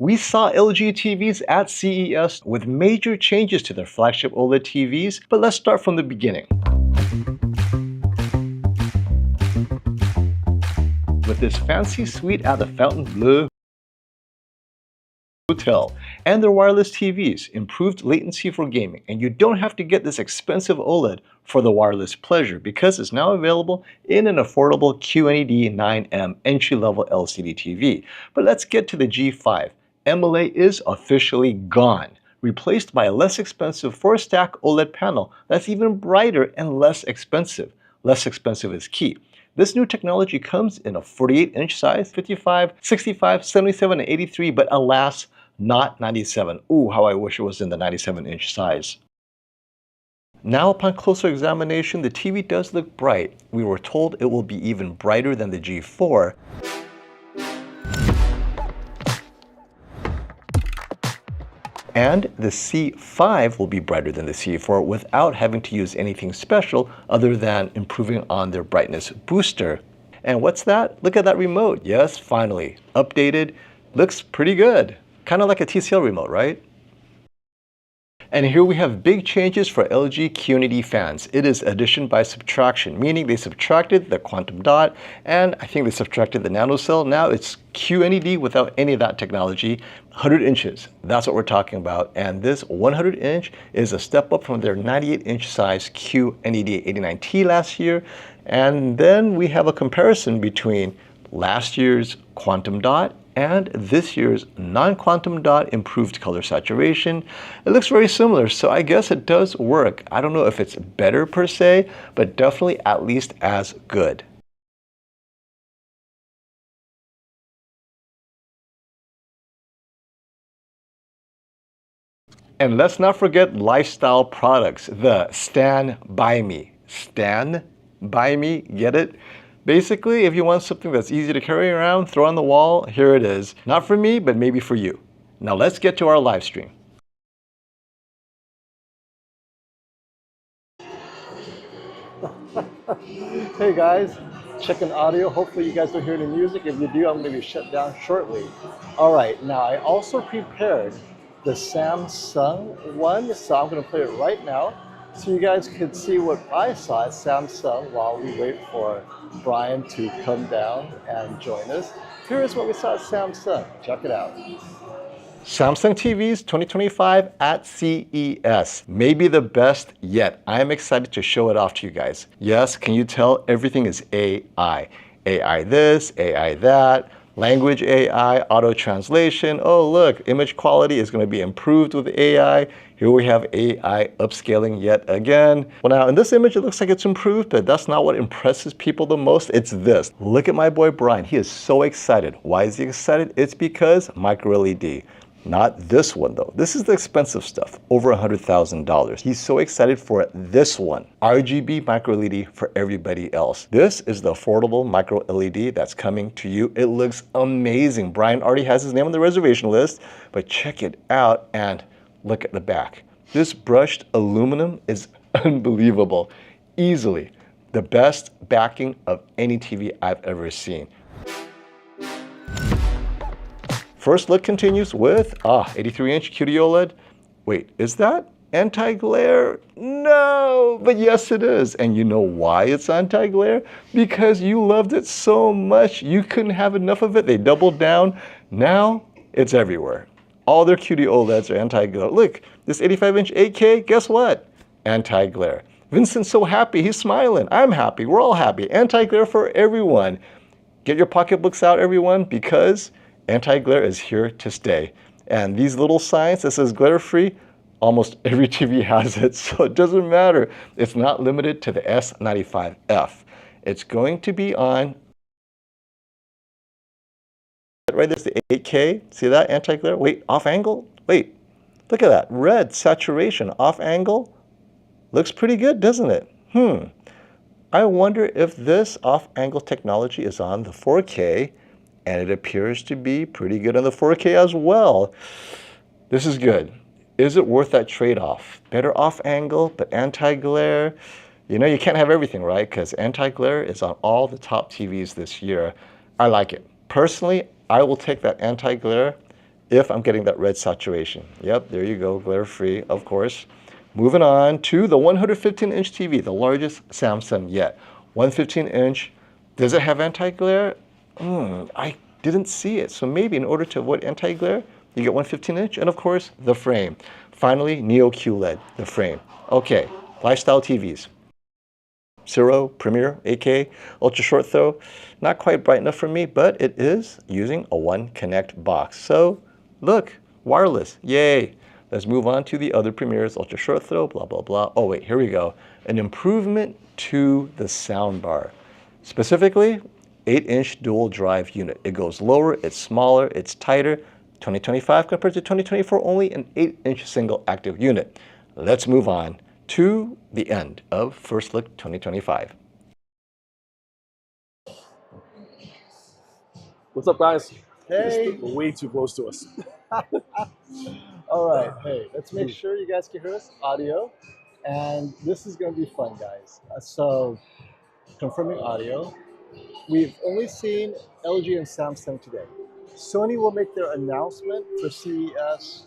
We saw LG TVs at CES with major changes to their flagship OLED TVs, but let's start from the beginning. With this fancy suite at the Fontainebleau Hotel and their wireless TVs, improved latency for gaming, and you don't have to get this expensive OLED for the wireless pleasure because it's now available in an affordable QNED 9M entry-level LCD TV. But let's get to the G5. MLA is officially gone, replaced by a less expensive 4-stack OLED panel that's even brighter and less expensive. Less expensive is key. This new technology comes in a 48-inch size, 55, 65, 77, and 83, but alas, not 97. Ooh, how I wish it was in the 97-inch size. Now, upon closer examination, the TV does look bright. We were told it will be even brighter than the G4. And the C5 will be brighter than the C4 without having to use anything special other than improving on their brightness booster. And what's that? Look at that remote. Yes, finally. Updated. Looks pretty good. Kind of like a TCL remote, right? And here we have big changes for LG QNED fans. It is addition by subtraction, meaning they subtracted the quantum dot, and I think they subtracted the nanocell. Now it's QNED without any of that technology. 100 inches, that's what we're talking about. And this 100-inch is a step up from their 98-inch size QNED 89T last year. And then we have a comparison between last year's quantum dot and this year's non-quantum dot improved color saturation. It looks very similar, so I guess it does work. I don't know if it's better per se, but definitely at least as good. And let's not forget lifestyle products, the Stand By Me. Stand By Me, get it? Basically, if you want something that's easy to carry around, throw on the wall, here it is. Not for me, but maybe for you. Now let's get to our live stream. Hey guys, checking audio. Hopefully you guys don't hear any music. If you do, I'm going to be shut down shortly. All right, now I also prepared the Samsung one, so I'm going to play it right now so you guys could see what I saw at Samsung while we wait for Brian to come down and join us. Here is what we saw at Samsung. Check it out. Samsung TVs 2025 at CES. Maybe the best yet. I am excited to show it off to you guys. Yes, can you tell everything is AI? AI this, AI that, language AI, auto translation. Oh look, image quality is going to be improved with AI. Here we have AI upscaling yet again. Well now in this image it looks like it's improved, but that's not what impresses people the most. It's this. Look at my boy Brian. He is so excited. Why is he excited? It's because micro LED. Not this one though. This is the expensive stuff, over $100,000. He's so excited for this one. RGB micro LED for everybody else. This is the affordable micro LED that's coming to you. It looks amazing. Brian already has his name on the reservation list, but check it out and look at the back. This brushed aluminum is unbelievable. Easily the best backing of any TV I've ever seen. First look continues with 83-inch QD OLED. Wait, is that anti-glare? No, but yes it is. And you know why it's anti-glare? Because you loved it so much, you couldn't have enough of it. They doubled down. Now it's everywhere. All their QD OLEDs are anti-glare. Look, this 85-inch 8K, guess what? Anti-glare. Vincent's so happy, he's smiling. I'm happy, we're all happy. Anti-glare for everyone. Get your pocketbooks out, everyone, because anti-glare is here to stay. And these little signs that says glare-free, almost every TV has it, so it doesn't matter. It's not limited to the S95F. It's going to be on, right there's the 8K, see that anti-glare? Wait, off angle? Wait, look at that, red saturation, off angle. Looks pretty good, doesn't it? I wonder if this off angle technology is on the 4K, and it appears to be pretty good on the 4K as well. This is good. Is it worth that trade-off? Better off angle, but anti-glare? You know, you can't have everything, right? Because anti-glare is on all the top TVs this year. I like it. Personally, I will take that anti-glare if I'm getting that red saturation. Yep, there you go, glare-free, of course. Moving on to the 115-inch TV, the largest Samsung yet. 115-inch, does it have anti-glare? I didn't see it. So maybe in order to avoid anti-glare, you get 115-inch, and of course, the frame. Finally, Neo QLED, the frame. Okay, lifestyle TVs. Zero, Premiere, 8K, ultra short throw. Not quite bright enough for me, but it is using a One Connect box. So look, wireless, yay. Let's move on to the other Premieres, ultra short throw, blah, blah, blah. Oh wait, here we go. An improvement to the soundbar. Specifically, 8-inch dual drive unit. It goes lower, it's smaller, it's tighter. 2025 compared to 2024, only an 8-inch single active unit. Let's move on to the end of First Look 2025. What's up, guys? Hey. You're way too close to us. All right, hey, let's make sure you guys can hear us audio. And this is going to be fun, guys. So, confirming audio. We've only seen LG and Samsung today. Sony will make their announcement for CES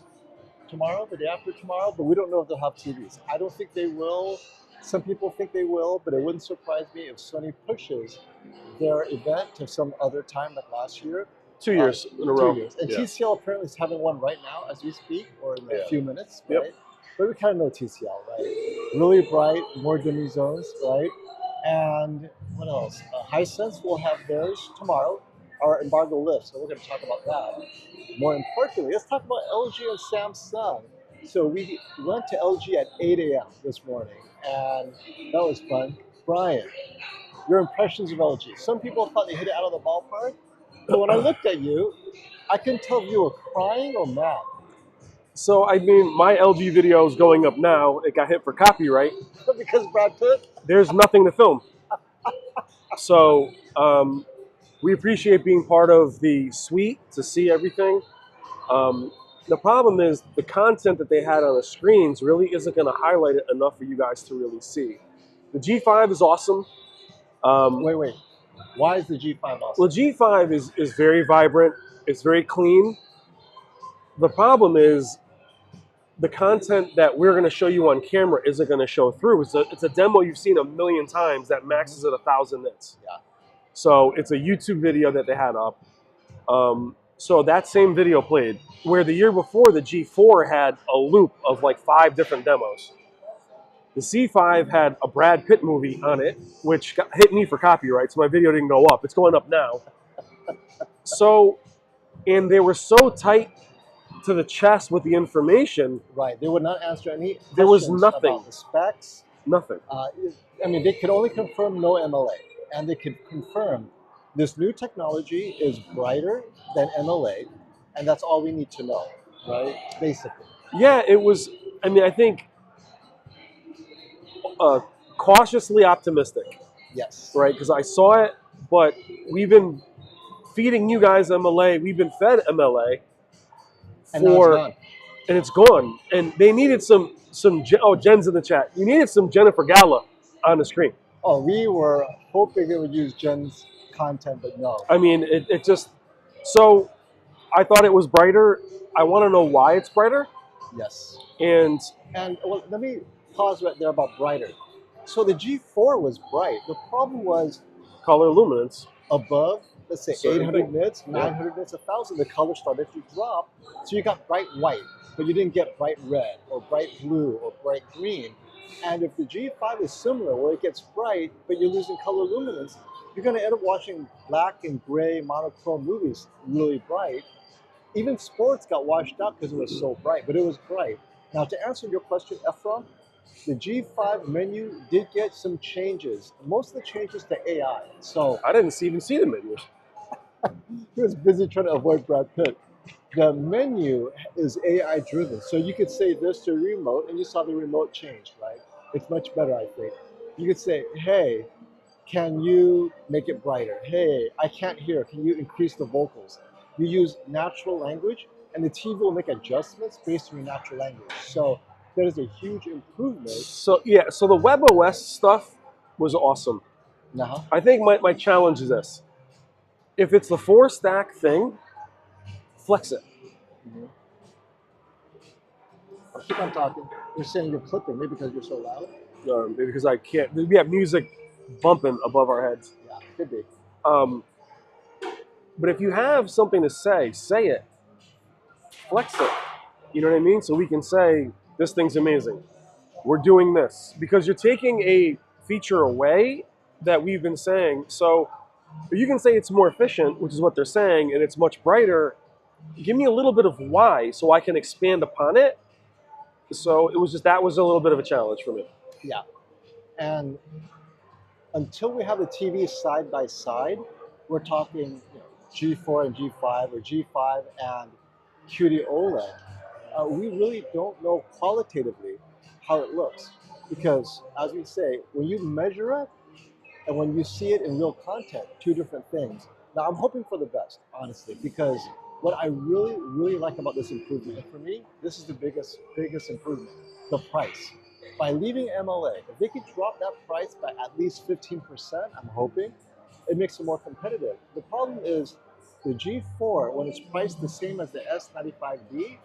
tomorrow, the day after tomorrow, but we don't know if they'll have TVs. I don't think they will. Some people think they will, but it wouldn't surprise me if Sony pushes their event to some other time like last year. 2 years in a row. 2 years. And yeah. TCL apparently is having one right now as we speak, or in a few minutes, Yep. right? But we kind of know TCL, right? Really bright, more dimming zones, right? And what else? Hisense will have theirs tomorrow. Our embargo lifts, so we're going to talk about that. More importantly, let's talk about LG and Samsung. So we went to LG at 8 a.m. this morning, and that was fun. Brian, your impressions of LG. Some people thought they hit it out of the ballpark, but when I looked at you, I couldn't tell if you were crying or mad. So, I mean, my LG video is going up now. It got hit for copyright. Because Brad Pitt? There's nothing to film. So, we appreciate being part of the suite to see everything. The problem is the content that they had on the screens really isn't going to highlight it enough for you guys to really see. The G5 is awesome. Wait. Why is the G5 awesome? Well, G5 is very vibrant. It's very clean. The problem is the content that we're going to show you on camera isn't going to show through. It's a demo you've seen a million times that maxes at 1,000 nits. Yeah. So it's a YouTube video that they had up. So that same video played, where the year before the G4 had a loop of like 5 different demos. The C5 had a Brad Pitt movie on it, which hit me for copyright, so my video didn't go up. It's going up now. So, and they were so tight to the chest with the information. Right, they would not answer any questions. There was nothing. About the specs. Nothing. I mean, they could only confirm no MLA, and they could confirm this new technology is brighter than MLA, and that's all we need to know, right? Basically. Yeah, it was. I mean, I think cautiously optimistic. Yes. Right, because I saw it, but we've been feeding you guys MLA. We've been fed MLA And now it's gone. And it's gone. And they needed some. Jen's in the chat. You needed some Jennifer Gala on the screen. Oh, we were hoping they would use Jen's content, but no. I mean, it just. So, I thought it was brighter. I want to know why it's brighter. Yes. And well, let me pause right there about brighter. So the G4 was bright. The problem was color luminance above, let's say, 800 nits, 900 yeah. nits, 1,000. The color started to drop. So you got bright white, but you didn't get bright red or bright blue or bright green. And if the G5 is similar, where it gets bright, but you're losing color luminance, you're going to end up watching black and gray monochrome movies really bright. Even sports got washed out because it was so bright, but it was bright. Now, to answer your question, Ephraim, the G5 menu did get some changes. Most of the changes to AI. So I didn't even see the menus. He was busy trying to avoid Brad Pitt. The menu is AI driven. So you could say this to a remote, and you saw the remote change, right? It's much better, I think. You could say, hey, can you make it brighter? Hey, I can't hear. Can you increase the vocals? You use natural language, and the TV will make adjustments based on your natural language. So that is a huge improvement. So yeah, so the WebOS stuff was awesome. I think my challenge is this. If it's the 4-stack thing, flex it. Mhm. I'll keep on talking. You're saying you're clipping, maybe because you're so loud. Maybe because I can't. We have music bumping above our heads. Yeah, could be. Um, but if you have something to say it, flex it. You know what I mean? So we can say this thing's amazing. We're doing this because you're taking a feature away that we've been saying. So you can say it's more efficient, which is what they're saying, and it's much brighter. Give me a little bit of why so I can expand upon it. So it was just that was a little bit of a challenge for me. Yeah, and until we have the TV side by side, we're talking G4 and G5 or G5 and QD OLED. We really don't know qualitatively how it looks because, as we say, when you measure it and when you see it in real content, two different things. Now, I'm hoping for the best, honestly, because what I really, really like about this improvement, and for me, this is the biggest improvement, the price. By leaving MLA, if they could drop that price by at least 15%, I'm hoping, it makes it more competitive. The problem is the G4, when it's priced the same as the S95D,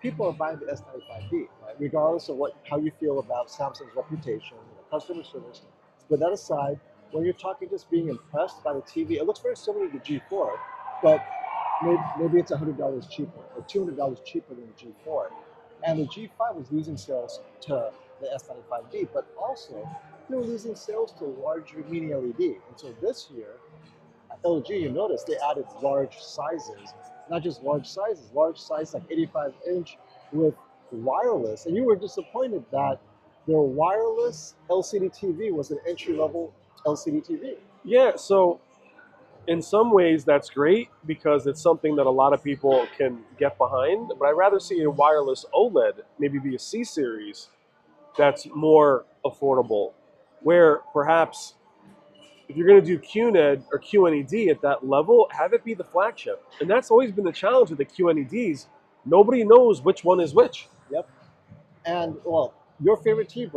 people are buying the S95D, right? Regardless of how you feel about Samsung's reputation, customer service. But that aside, when you're talking just being impressed by the TV, it looks very similar to the G4, but maybe it's $100 cheaper or $200 cheaper than the G4. And the G5 was losing sales to the S95D, but also they were losing sales to larger mini LED. And so this year, at LG, you notice they added large sizes, not just large size like 85-inch with wireless. And you were disappointed that their wireless LCD TV was an entry-level LCD TV. Yeah, so in some ways that's great because it's something that a lot of people can get behind, but I'd rather see a wireless OLED, maybe be a C series, that's more affordable, where perhaps if you're going to do QNED or QNED at that level, have it be the flagship. And that's always been the challenge with the QNEDs. Nobody knows which one is which. Yep. And well, your favorite TV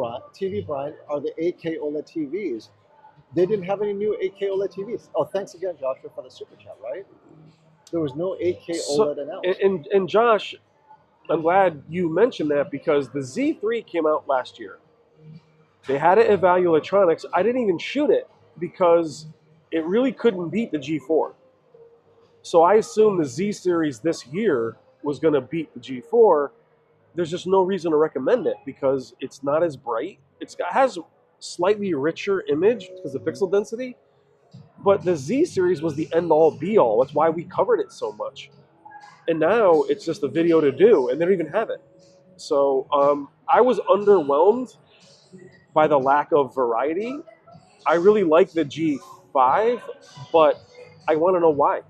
brand are the 8K OLED TVs. They didn't have any new 8K OLED TVs. Oh, thanks again, Joshua, for the super chat, right? There was no 8K So, OLED announced. and Josh, I'm glad you mentioned that because the Z3 came out last year. They had it at Value Electronics. I didn't even shoot it because it really couldn't beat the G4. So I assumed the Z series this year was going to beat the G4. There's just no reason to recommend it because it's not as bright. It has slightly richer image because of pixel density, but the Z series was the end all be all. That's why we covered it so much. And now it's just a video to do, and they don't even have it. So I was underwhelmed by the lack of variety. I really like the G5, but I want to know why.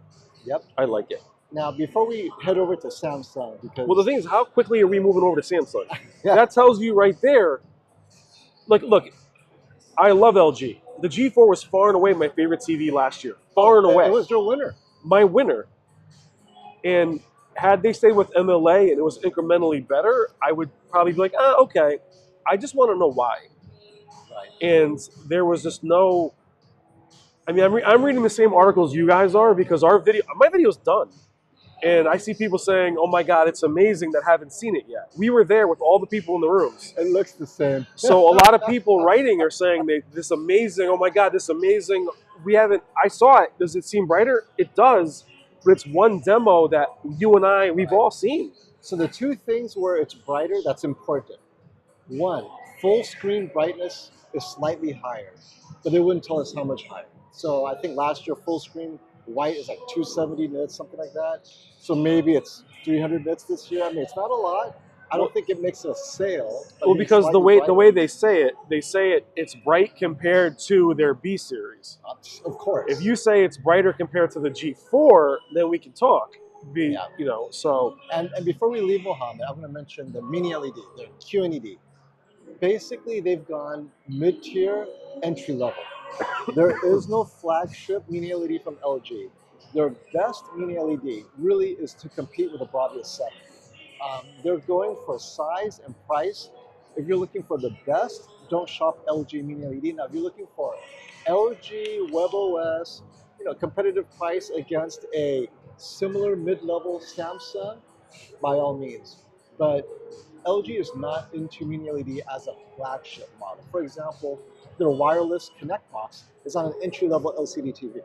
Yep. I like it. Now, before we head over to Samsung, because Well, the thing is, how quickly are we moving over to Samsung? yeah, That tells you right there. Like, look, I love LG. The G4 was far and away my favorite TV last year. Far and away. it was your winner. My winner. And had they stayed with MLA and it was incrementally better, I would probably be like, okay. I just want to know why. Right. And there was just no. I mean, I'm reading the same articles you guys are because my video's done. And I see people saying, oh my God, it's amazing that haven't seen it yet. We were there with all the people in the rooms. It looks the same. So a lot of people writing are saying this amazing, oh my God, this amazing. I saw it. Does it seem brighter? It does, but it's one demo that you and we've all seen. So the two things where it's brighter, that's important. One, full screen brightness is slightly higher, but they wouldn't tell us how much higher. So I think last year full screen white is like 270 nits, something like that. So maybe it's 300 nits this year. I mean, it's not a lot. I don't think it makes a sale. Well, because the way they say it's bright compared to their B series. Of course. If you say it's brighter compared to the G4, then we can talk. So. And before we leave Mohammed, I'm going to mention the mini LED, the QNED. Basically, they've gone mid-tier, entry level. There is no flagship mini LED from LG. Their best mini LED really is to compete with the Bravia 7. They're going for size and price. If you're looking for the best, don't shop LG mini LED. Now, if you're looking for LG WebOS, competitive price against a similar mid-level Samsung, by all means. But LG is not into mini LED as a flagship model. For example, their wireless Connect box is on an entry-level LCD TV,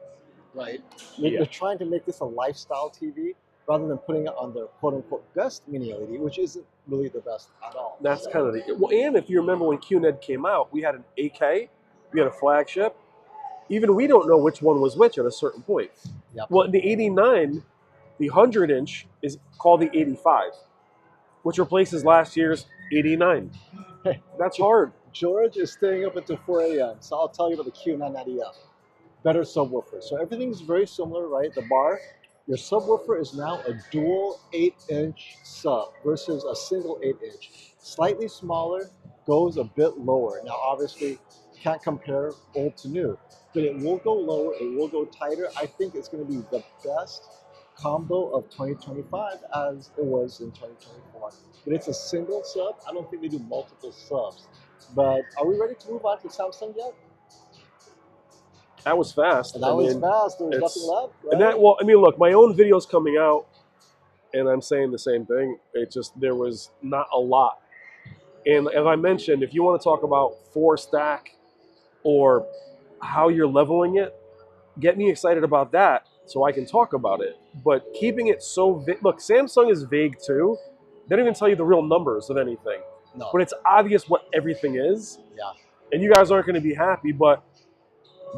right? Yeah. They're trying to make this a lifestyle TV rather than putting it on their quote-unquote best mini LED, which isn't really the best at all. That's kind of the well. And if you remember when QNED came out, we had an 8K, we had a flagship. Even we don't know which one was which at a certain point. Yep. Well, in the 89, the 100-inch is called the 85, which replaces last year's 89. That's hard. George is staying up until 4 a.m., so I'll tell you about the Q990F. Better subwoofer. So everything's very similar, right? The bar, your subwoofer is now a dual 8-inch sub versus a single 8-inch. Slightly smaller, goes a bit lower. Now, obviously, can't compare old to new, but it will go lower, it will go tighter. I think it's going to be the best combo of 2025 as it was in 2024. But it's a single sub. I don't think they do multiple subs. But are we ready to move on to Samsung yet? That was fast. That was fast. There was nothing left. Right? And that, well, I mean, look, my own video's coming out, and I'm saying the same thing. It just, there was not a lot. And as I mentioned, if you want to talk about 4-stack or how you're leveling it, get me excited about that so I can talk about it. But keeping it so vague, look, Samsung is vague too. They don't even tell you the real numbers of anything. No. But it's obvious what everything is. Yeah. And you guys aren't going to be happy, but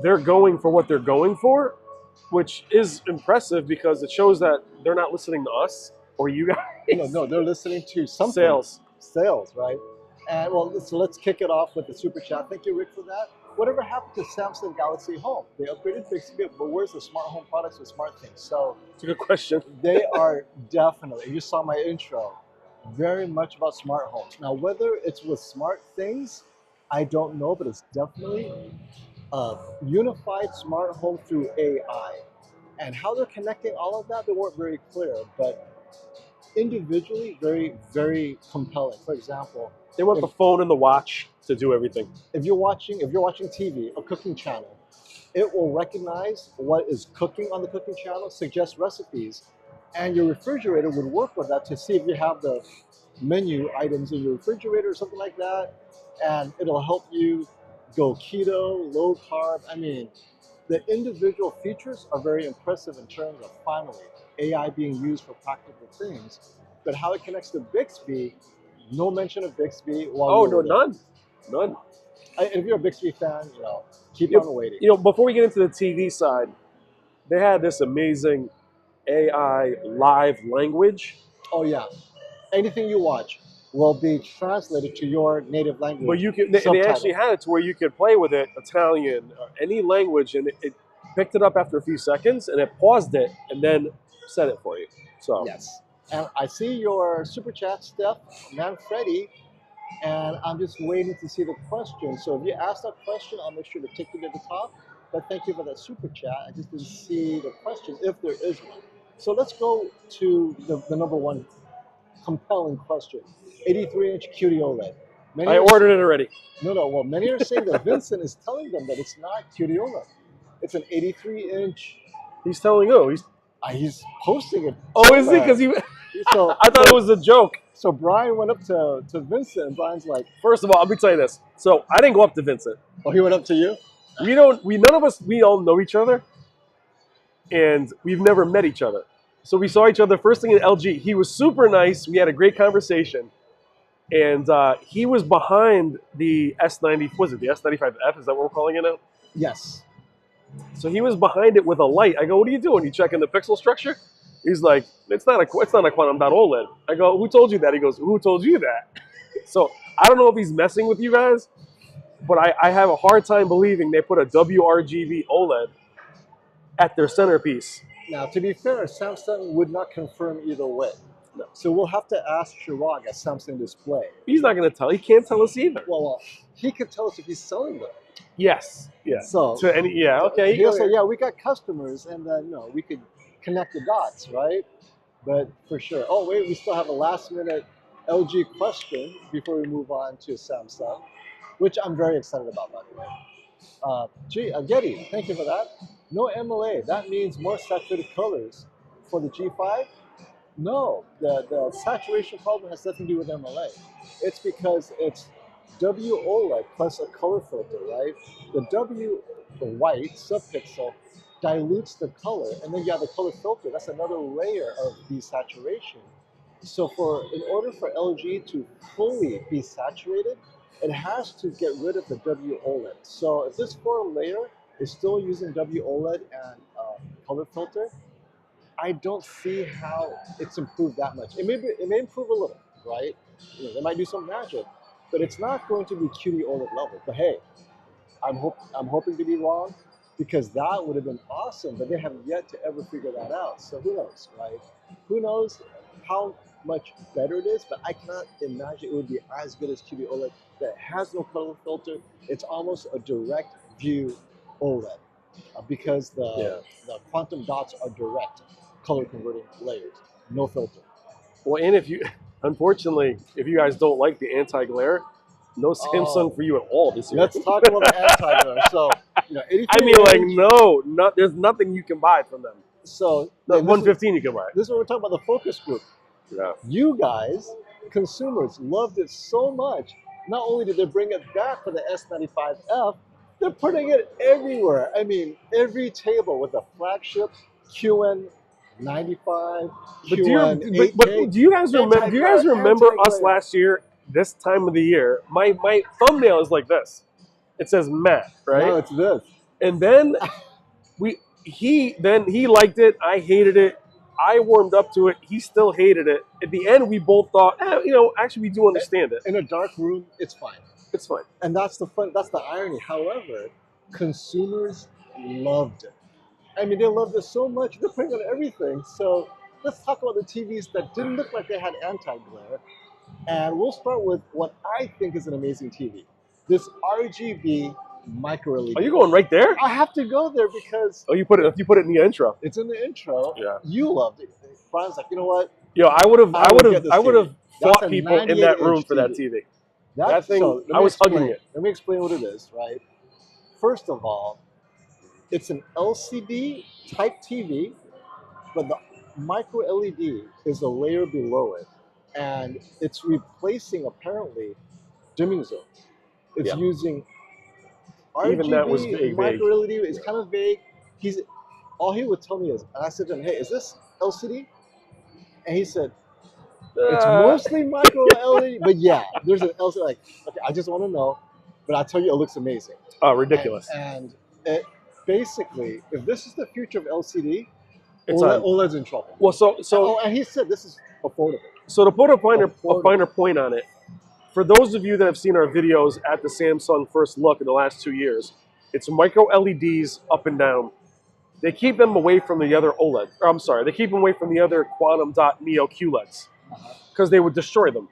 they're going for what they're going for, which is impressive because it shows that they're not listening to us or you guys. No, they're listening to something. Sales, right? And well, so let's kick it off with the super chat. Thank you, Rick, for that. Whatever happened to Samsung Galaxy Home? They upgraded Bixby, but where's the smart home products with smart things? So it's a good question. They are definitely, you saw my intro, very much about smart homes. Now, whether it's with smart things, I don't know, but it's definitely a unified smart home through AI. And how they're connecting all of that, they weren't very clear, but individually, very, very compelling. For example, they want the phone and the watch to do everything. If you're watching TV, a cooking channel, it will recognize what is cooking on the cooking channel, suggest recipes, and your refrigerator would work with that to see if you have the menu items in your refrigerator or something like that, and it'll help you go keto, low carb. I mean, the individual features are very impressive in terms of finally AI being used for practical things, but how it connects to Bixby, no mention of Bixby. None. If you're a Bixby fan, keep on waiting. Before we get into the TV side, they had this amazing AI live language. Oh yeah, anything you watch will be translated to your native language. But you can, they actually had it to where you could play with it, Italian, or any language, and it picked it up after a few seconds, and it paused it, and then said it for you. So yes, and I see your super chat, Steph Manfredi, and I'm just waiting to see the question. So if you ask that question, I'll make sure to take it at the top. But thank you for that super chat. I just didn't see the question, if there is one. So let's go to the number one compelling question. 83-inch QD OLED. I ordered it already. No. Well, many are saying that Vincent is telling them that it's not QD OLED. It's an 83-inch. He's telling who? He's posting it. Oh, is he? Because I thought it was a joke. So Brian went up to Vincent, and Brian's like, first of all, let me tell you this. So I didn't go up to Vincent. Oh, he went up to you? None of us, we all know each other, and we've never met each other. So we saw each other first thing in LG. He was super nice. We had a great conversation, and he was behind the S90. Was it the S95F? Is that what we're calling it now? Yes. So he was behind it with a light. I go, "What are you doing? You checking the pixel structure?" He's like, "It's not a quantum dot OLED." I go, "Who told you that?" He goes, "Who told you that?" So I don't know if he's messing with you guys, but I have a hard time believing they put a WRGB OLED at their centerpiece. Now, to be fair, Samsung would not confirm either way. No. So we'll have to ask Chirag at Samsung Display. He's not going to tell. He can't tell us either. Well, he could tell us if he's selling them. Yes. Yeah. So okay. He'll say, yeah, we got customers, and then we could connect the dots, right? But for sure. Oh wait, we still have a last-minute LG question before we move on to Samsung, which I'm very excited about, by the way. Getty, thank you for that. No MLA. That means more saturated colors for the G5. No, the saturation problem has nothing to do with MLA. It's because it's WOLED plus a color filter, right? The W, the white subpixel, dilutes the color, and then you have the color filter. That's another layer of desaturation. So in order for LG to fully be saturated, it has to get rid of the WOLED. So if this four layer is still using WOLED and color filter, I don't see how it's improved that much. It may improve a little, right? They might do some magic, but it's not going to be QD OLED level. But hey, I'm hoping to be wrong because that would have been awesome, but they have yet to ever figure that out. So who knows, right? Who knows how much better it is, but I cannot imagine it would be as good as QD OLED that has no color filter. It's almost a direct view OLED because the quantum dots are direct color converting layers, no filter. Well, and if you, unfortunately, if you guys don't like the anti-glare, no Samsung for you at all this year. Let's talk about the anti-glare. So, 83 I mean, like, inch. there's nothing you can buy from them. So, The 115 you can buy. This is what we're talking about, the focus group. Yeah. You guys, consumers, loved it so much. Not only did they bring it back for the S95F, they're putting it everywhere. I mean, every table with the flagship QN95, QN8K. But do you guys remember? Do you guys remember us last year? This time of the year, my thumbnail is like this. It says Matt, right? No, it's this. And then he liked it. I hated it. I warmed up to it. He still hated it. At the end, we both thought, actually, we do understand it. In a dark room, it's fine. It's fine. And that's the fun. That's the irony. However, consumers loved it. I mean, they loved it so much. They're putting on everything. So let's talk about the TVs that didn't look like they had anti-glare. And we'll start with what I think is an amazing TV. This RGB micro LED. Are you going right there? I have to go there because you put it in the intro. It's in the intro. Yeah. You loved it. Brian's like, you know what? I would have fought people in that room for that TV. That thing, so I was hugging it. Let me explain what it is, right? First of all, it's an LCD type TV, but the micro LED is a layer below it. And it's replacing, apparently, dimming zones. It's using RGB, even that was micro LED. It's kind of vague. All he would tell me is, and I said to him, hey, is this LCD? And he said, it's mostly micro LED, but yeah, there's an LCD. Like, okay, I just want to know, but I tell you, it looks amazing. Oh, ridiculous. And it basically, if this is the future of LCD, OLED's in trouble. Well, and he said this is affordable. So to put a finer point on it, for those of you that have seen our videos at the Samsung first look in the last 2 years, it's micro LEDs up and down. They keep them away from the other OLED. Or, I'm sorry, they keep them away from the other quantum dot Neo QLEDs because they would destroy them.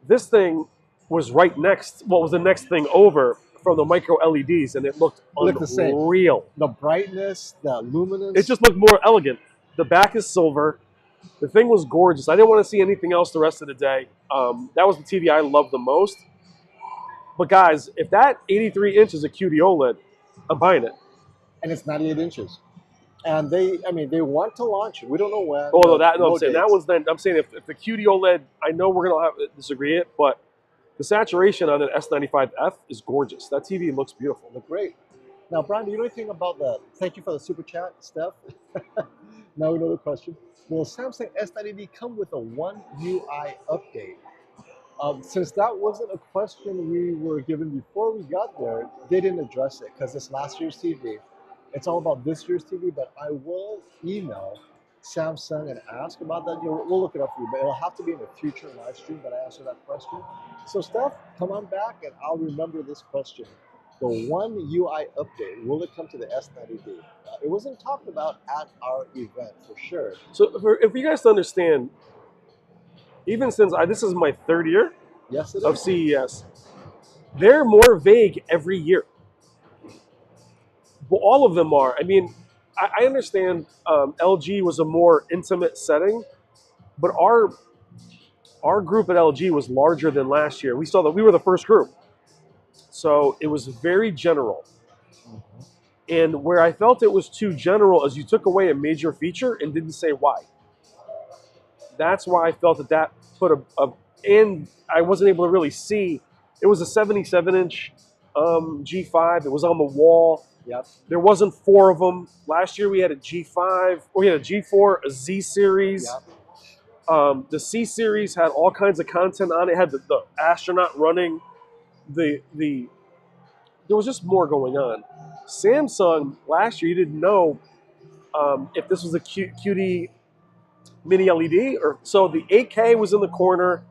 This thing was right next. What was the next thing over from the micro LEDs, and it looked unreal. The brightness, the luminance. It just looked more elegant. The back is silver. The thing was gorgeous. I didn't want to see anything else the rest of the day. That was the TV I loved the most. But guys, if that 83 inch is a QD OLED, I'm buying it. And it's 98 inches. And they want to launch it. We don't know when. Oh, no, I'm saying that one's then. I'm saying if the QD OLED, I know we're gonna have to disagree it, but the saturation on an S95F is gorgeous. That TV looks beautiful. Look great. Now, Brian, do you know anything about thank you for the super chat, Steph. Now we know the question. Will Samsung S90 come with a One UI update? Since that wasn't a question we were given before we got there, they didn't address it because it's last year's TV. It's all about this year's TV, but I will email Samsung and ask about that. We'll look it up for you, but it'll have to be in a future live stream that I answer that question. So Steph, come on back and I'll remember this question. The One UI update, will it come to the S90D? It wasn't talked about at our event for sure. So if you guys understand, even since this is my third year of CES, they're more vague every year. Well, all of them are. I mean, I understand LG was a more intimate setting, but our group at LG was larger than last year. We saw that we were the first group. So it was very general. Mm-hmm. And where I felt it was too general is you took away a major feature and didn't say why. That's why I felt that put and I wasn't able to really see. It was a 77-inch G5. It was on the wall. Yep. There wasn't 4 of them. Last year we had a G5, we had a G4, a Z series. Yep. The C series had all kinds of content on it. It had the astronaut running. There was just more going on. Samsung last year, you didn't know if this was a QD mini LED or so. The 8K was in the corner,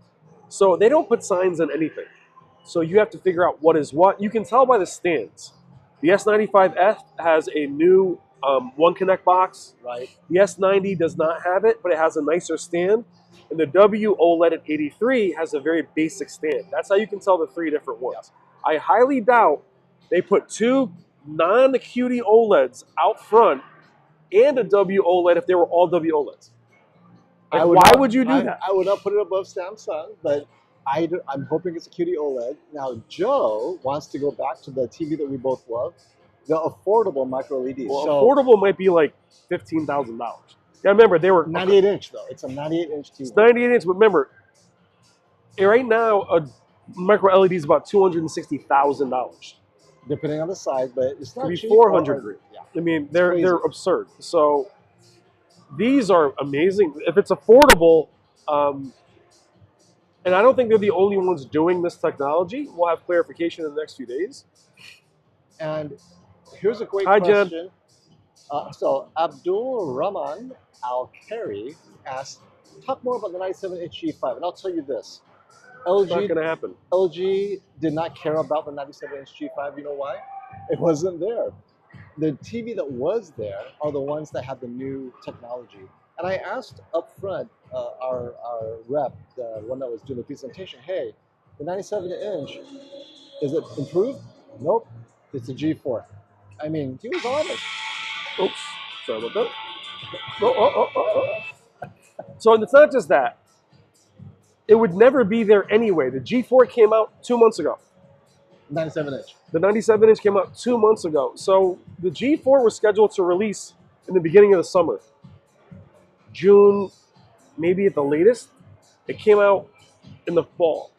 so they don't put signs on anything. So you have to figure out what is what. You can tell by the stands. The S95F has a new One Connect box. Right. The S90 does not have it, but it has a nicer stand. And the W OLED at 83 has a very basic stand. That's how you can tell the 3 different ones. I highly doubt they put 2 non-QD OLEDs out front and a W OLED if they were all W OLEDs. Why would you do that? I would not put it above Samsung, but I'm hoping it's a QD OLED. Now, Joe wants to go back to the TV that we both love, the affordable micro LEDs. Well, affordable might be like $15,000. Yeah, remember they were 98 inch though. It's a 98 inch TV. It's 98 inch, but remember, right now a micro LED is about $260,000. Depending on the size, but it's not cheap. 400. Yeah. I mean, they're absurd. So these are amazing. If it's affordable, and I don't think they're the only ones doing this technology. We'll have clarification in the next few days. And here's a great Hi, question. Jen. So Abdul Rahman Al-Kari asked, talk more about the 97-inch G5. And I'll tell you this. It's not going to happen. LG did not care about the 97-inch G5. You know why? It wasn't there. The TV that was there are the ones that had the new technology. And I asked up front our rep, the one that was doing the presentation, hey, the 97-inch, is it improved? Nope, it's a G4. I mean, he was honest. Oops, sorry about that. So it's not just that. It would never be there anyway. The G4 came out 2 months ago. 97-inch. The 97-inch came out 2 months ago. So the G4 was scheduled to release in the beginning of the summer. June, maybe at the latest. It came out in the fall.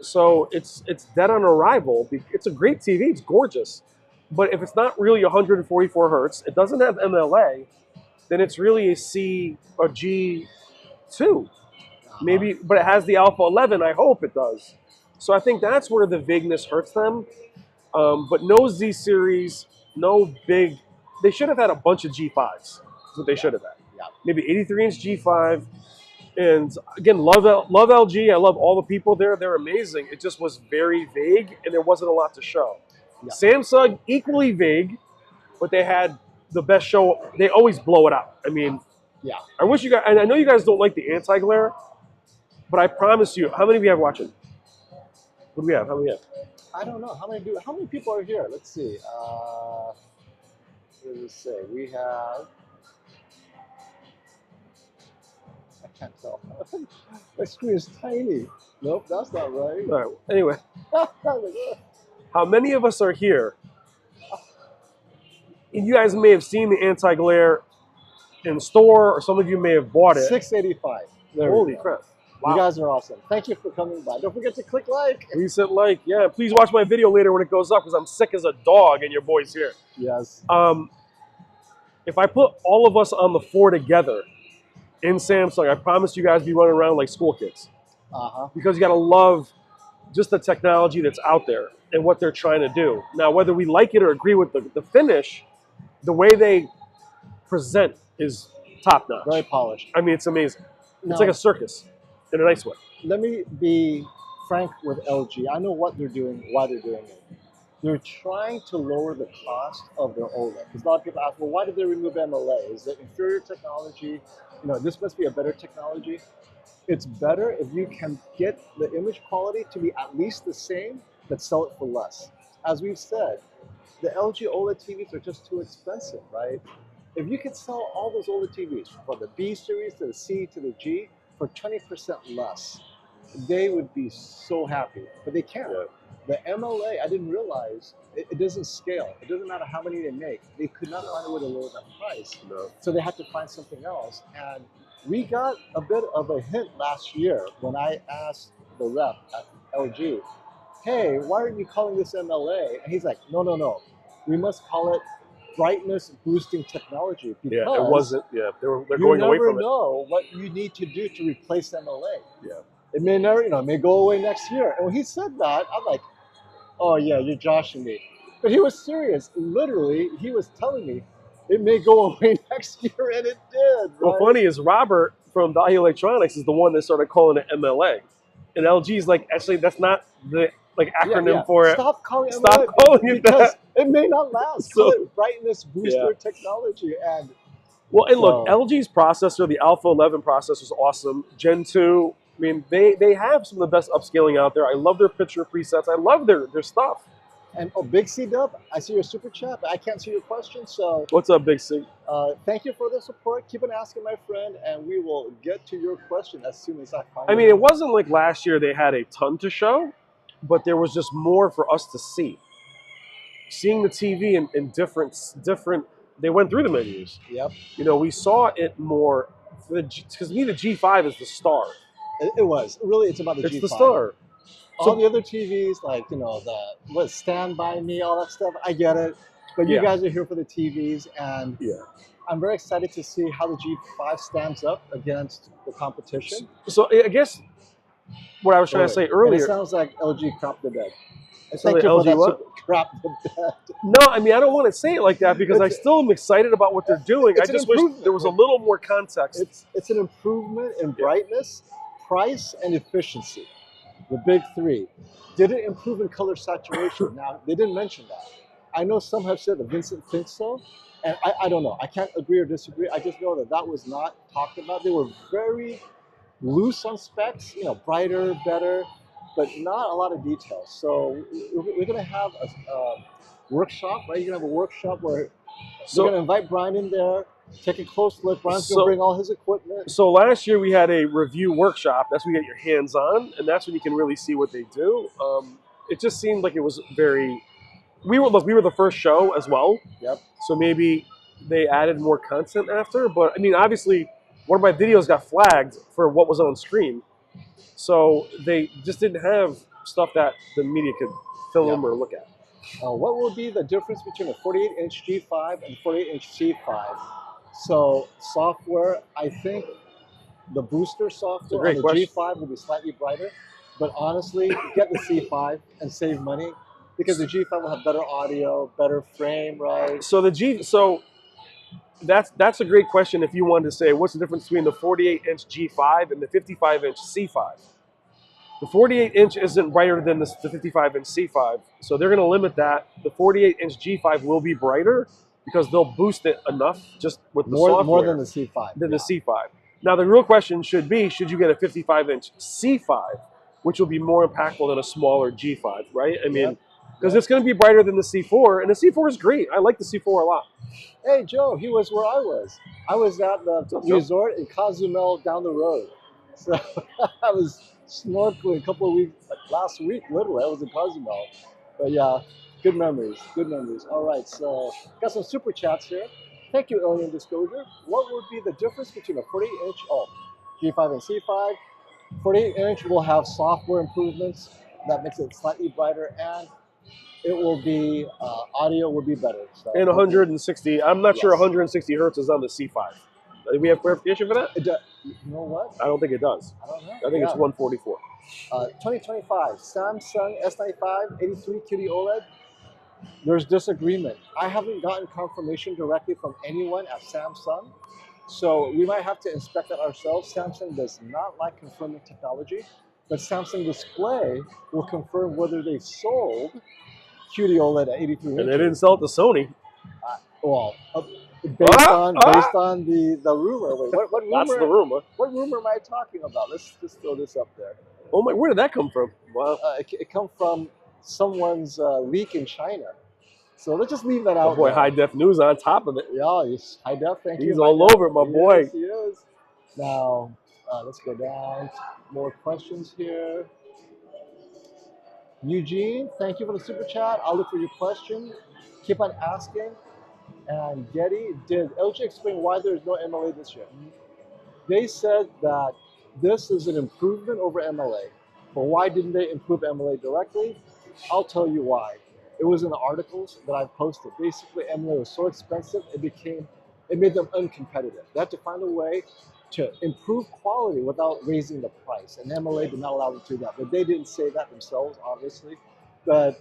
So it's dead on arrival. It's a great TV. It's gorgeous. But if it's not really 144 hertz, it doesn't have MLA, then it's really a C or G2. Maybe, but it has the Alpha 11. I hope it does. So I think that's where the vagueness hurts them. But no Z series, no big. They should have had a bunch of G5s. That's what they should have had. Yeah. Maybe 83-inch G5. And again, love LG. I love all the people there. They're amazing. It just was very vague, and there wasn't a lot to show. Yeah. Samsung, equally vague, but they had the best show. They always blow it out. I mean, yeah. I wish you guys, and I know you guys don't like the anti-glare, but I promise you, how many of you have watching? What do we have? How many have? I don't know. How many people are here? Let's see. What does it say? We have. I can't tell. My screen is tiny. Nope, that's not right. All right. Anyway, how many of us are here? You guys may have seen the anti-glare in store, or some of you may have bought it. 685. Holy crap. Wow. You guys are awesome. Thank you for coming by. Don't forget to click like. Please hit like. Yeah, please watch my video later when it goes up because I'm sick as a dog and your boy's here. Yes. If I put all of us on the floor together in Samsung, I promise you guys be running around like school kids. Because you got to love just the technology that's out there and what they're trying to do. Now, whether we like it or agree with the finish, the way they present is top notch. Very polished. I mean, it's amazing. Now, it's like a circus in a nice way. Let me be frank with LG. I know what they're doing, why they're doing it. They're trying to lower the cost of their OLED. Because a lot of people ask, well, why did they remove MLA? Is it inferior technology? You know, this must be a better technology. It's better if you can get the image quality to be at least the same, but sell it for less. As we've said, the LG OLED TVs are just too expensive, right? If you could sell all those OLED TVs, from the B series to the C to the G, for 20% less, they would be so happy. But they can't. Yeah. The MLA, I didn't realize, it doesn't scale. It doesn't matter how many they make. They could not find a way to lower that price. No. So they had to find something else. And we got a bit of a hint last year when I asked the rep at LG, hey, why aren't you calling this MLA? And he's like, no, no, no. We must call it brightness boosting technology Yeah, it because wasn't. Yeah, they're you going away never from it. know what you need to do to replace MLA. Yeah. It may never, it may go away next year. And when he said that, I'm like, oh yeah, you're joshing me. But he was serious. Literally, he was telling me it may go away next year, and it did, Well, right? funny is Robert from Dahlia Electronics is the one that started calling it MLA, and LG's like, actually, that's not the like Yeah, yeah. acronym for it. Stop calling it Stop MLA calling it because that. it may not last. Call So it brightness yeah. booster technology. And Well, and look, so, LG's processor, the Alpha 11 processor, is awesome. Gen 2. I mean, they have some of the best upscaling out there. I love their picture presets. I love their stuff. and oh, Big C Dub, I see your super chat, but I can't see your question. So What's up, Big C? thank you for the support. Keep on asking, my friend, and we will get to your question as soon as I find I it. mean, it wasn't like last year they had a ton to show, but there was just more for us to see. Seeing the TV in different, they went through the menus. Yep. We saw it more because me the G5 is the star. It was. Really, it's about the It's G5. the star. All the other TVs, like, the Stand By Me, all that stuff, I get it. But you Yeah. guys are here for the TVs, and Yeah. I'm very excited to see how the G5 stands up against the competition. So I guess what I was trying to say And it earlier. sounds like LG crapped the bed. So Thank you LG for that what? super crap the bed. No, I mean I don't want to say it like that because I It's- still am excited about what they're doing. I it's an just wish improvement. there was a little more context. It's an improvement in brightness, price, and efficiency. The big three. Did it improve in color saturation? Now, they didn't mention that. I know some have said that Vincent thinks so, and I don't know. I can't agree or disagree. I just know that that was not talked about. They were very loose on specs, brighter, better, but not a lot of details. So we're going to have a workshop, right? You're going to have a workshop where we're going to invite Brian in there, take a close look. Brian's going to bring all his equipment. So last year we had a review workshop. That's when you get your hands on, and that's when you can really see what they do. It just seemed like it was very. We were the first show as well. Yep. So maybe they added more content after. But I mean, obviously, one of my videos got flagged for what was on screen. So they just didn't have stuff that the media could film or look at. What will be the difference between a 48-inch G5 and 48-inch C5? So software, I think the booster software on the G5 will be slightly brighter, but honestly, get the C5 and save money because the G5 will have better audio, better frame, right? So that's a great question if you wanted to say what's the difference between the 48-inch G5 and the 55-inch C5. The 48-inch isn't brighter than the 55-inch C5, so they're going to limit that. The 48-inch G5 will be brighter because they'll boost it enough just with the software. More than the C5. The C5. Now, the real question should be, should you get a 55-inch C5, which will be more impactful than a smaller G5, right? I mean, because it's going to be brighter than the C4, and the C4 is great. I like the C4 a lot. Hey, Joe, he was where I was. I was at the resort in Cozumel down the road. So I was snorkeling a couple of weeks, like last week, literally. I was in Cozumel. But yeah, good memories, good memories. All right, so got some super chats here. Thank you, Alien Disclosure. What would be the difference between a 48-inch, G5 and C5? 48-inch will have software improvements that makes it slightly brighter, and it will be, audio will be better. So, and 160, I'm not sure 160 hertz is on the C5. Do we have clarification for that? You know what? I don't think it does. I don't know. I think it's 144. 2025, Samsung S95 83 QD OLED. There's disagreement. I haven't gotten confirmation directly from anyone at Samsung, so we might have to inspect that ourselves. Samsung does not like confirming technology, but Samsung Display will confirm whether they sold QD OLED at 83 inches. And they didn't sell it to Sony. Based on the rumor. Wait, what rumor? That's the rumor. What rumor am I talking about? Let's just throw this up there. Oh my! Where did that come from? Wow. It come from someone's leak in China. So let's just leave that out. Oh boy, High Def News on top of it. Yeah, he's High Def. Thank you. He's all over it, my boy. He is. Now, let's go down. More questions here. Eugene, thank you for the super chat. I'll look for your question. Keep on asking. And Getty, did LG explain why there's no MLA this year? They said that this is an improvement over MLA. But why didn't they improve MLA directly? I'll tell you why. It was in the articles that I posted. Basically, MLA was so expensive, it made them uncompetitive. They had to find a way to improve quality without raising the price. And MLA did not allow them to do that. But they didn't say that themselves, obviously. But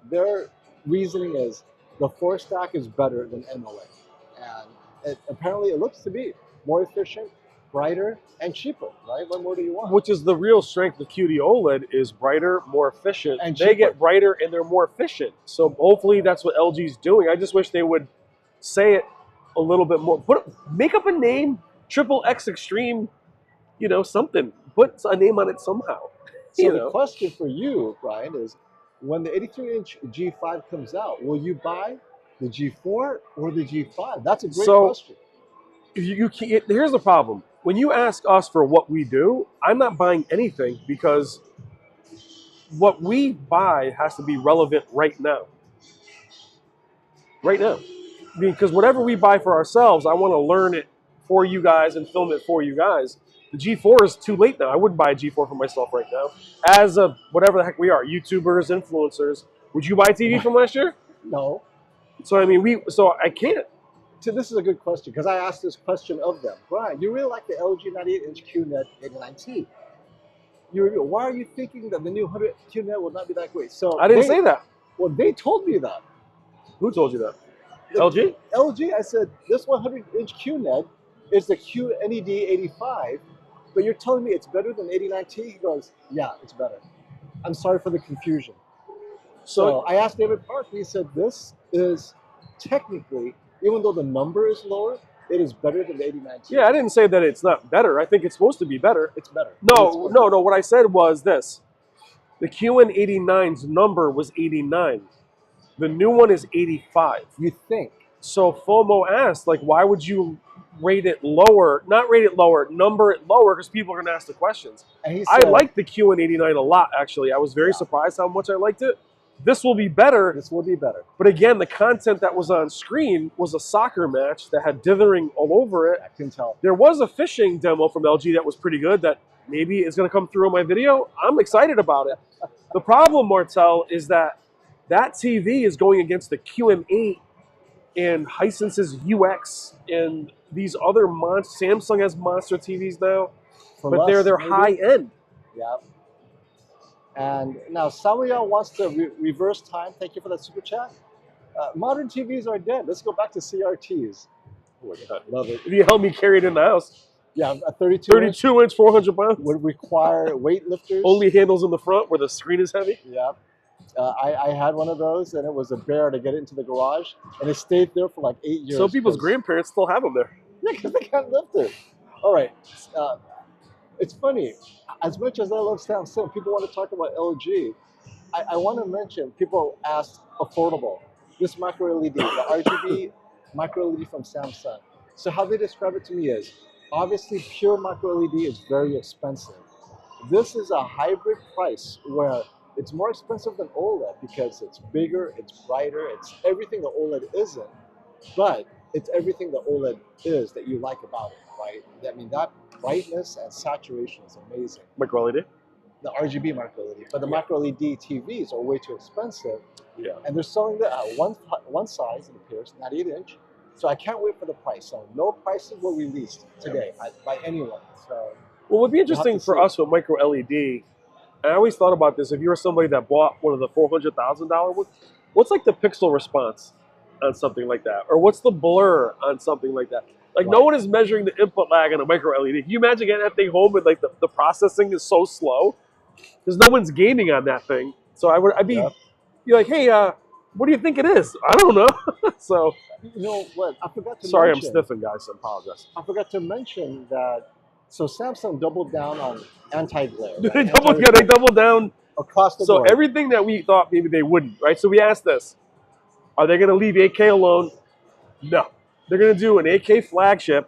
their reasoning is the 4-stack is better than MLA. And apparently it looks to be more efficient, brighter, and cheaper, right? What more do you want? Which is the real strength of QD OLED is brighter, more efficient. And they cheaper. get brighter and they're more efficient. So hopefully that's what LG's doing. I just wish they would say it a little bit more. Make up a name, Triple X Extreme, something. Put a name on it somehow. So the question for you, Brian, is when the 83-inch G5 comes out, will you buy the G4 or the G5? That's a great question. Here's the problem. When you ask us for what we do, I'm not buying anything because what we buy has to be relevant right now. Right now. Because whatever we buy for ourselves, I want to learn it for you guys and film it for you guys. The G4 is too late now. I wouldn't buy a G4 for myself right now. As a whatever the heck we are, YouTubers, influencers, would you buy a TV from last year? No. So I can't. So this is a good question because I asked this question of them. Brian, you really like the LG 98-inch QNED 89T. Why are you thinking that the new 100 QNED will not be that great? So I didn't say that. Well, they told me that. Who told you that? LG? LG, I said, this 100-inch QNED is the QNED 85, but you're telling me it's better than 89T? He goes, yeah, it's better. I'm sorry for the confusion. So I asked David Park, and he said, this is technically, even though the number is lower, it is better than the 89T. Yeah, I didn't say that it's not better. I think it's supposed to be better. It's better. No. What I said was this. The QN89's number was 89. The new one is 85. You think. So FOMO asked, why would you rate it lower? Not rate it lower, number it lower, because people are going to ask the questions. And he said, I liked the QN89 a lot, actually. I was very surprised how much I liked it. This will be better. This will be better. But again, the content that was on screen was a soccer match that had dithering all over it. I can tell. There was a fishing demo from LG that was pretty good that maybe is going to come through in my video. I'm excited about it. The problem, Martel, is that TV is going against the QM8 and Hisense's UX and these other Samsung has monster TVs now, but they're high end. Yeah. And now Samuel wants to reverse time. Thank you for that super chat. Modern TVs are dead. Let's go back to CRTs. Oh my God. Love it. If you help me carry it in the house. Yeah, a 32-inch, 400 pounds. Would require weightlifters. Only handles in the front where the screen is heavy. Yeah. I had one of those, and it was a bear to get it into the garage, and it stayed there for like 8 years. Some people's grandparents still have them there. Yeah, because they can't lift it. All right. It's funny. As much as I love Samsung, people want to talk about LG. I want to mention, people asked affordable. This micro LED, the RGB micro LED from Samsung. So how they describe it to me is, obviously pure micro LED is very expensive. This is a hybrid price where it's more expensive than OLED because it's bigger, it's brighter, it's everything the OLED isn't, but it's everything the OLED is that you like about it, right? I mean, that brightness and saturation is amazing. Micro LED? The RGB micro LED, but the micro LED TVs are way too expensive. Yeah. And they're selling them at one size, it appears, 98-inch. So I can't wait for the price. So no prices were released today by anyone. So well, it would be interesting for us with micro LED. I always thought about this. If you were somebody that bought one of the $400,000 ones, what's like the pixel response on something like that? Or what's the blur on something like that? Like no one is measuring the input lag on a micro LED. Can you imagine getting that thing home and like the processing is so slow? Because no one's gaming on that thing. So I'd be like, hey, what do you think it is? I don't know. So you know what? I forgot to sorry, mention, I'm sniffing, guys. I apologize. I forgot to mention that. So Samsung doubled down on anti-glare. Right? They doubled down across the board. So everything that we thought maybe they wouldn't, right? So we asked this: are they going to leave 8K alone? No, they're going to do an 8K flagship.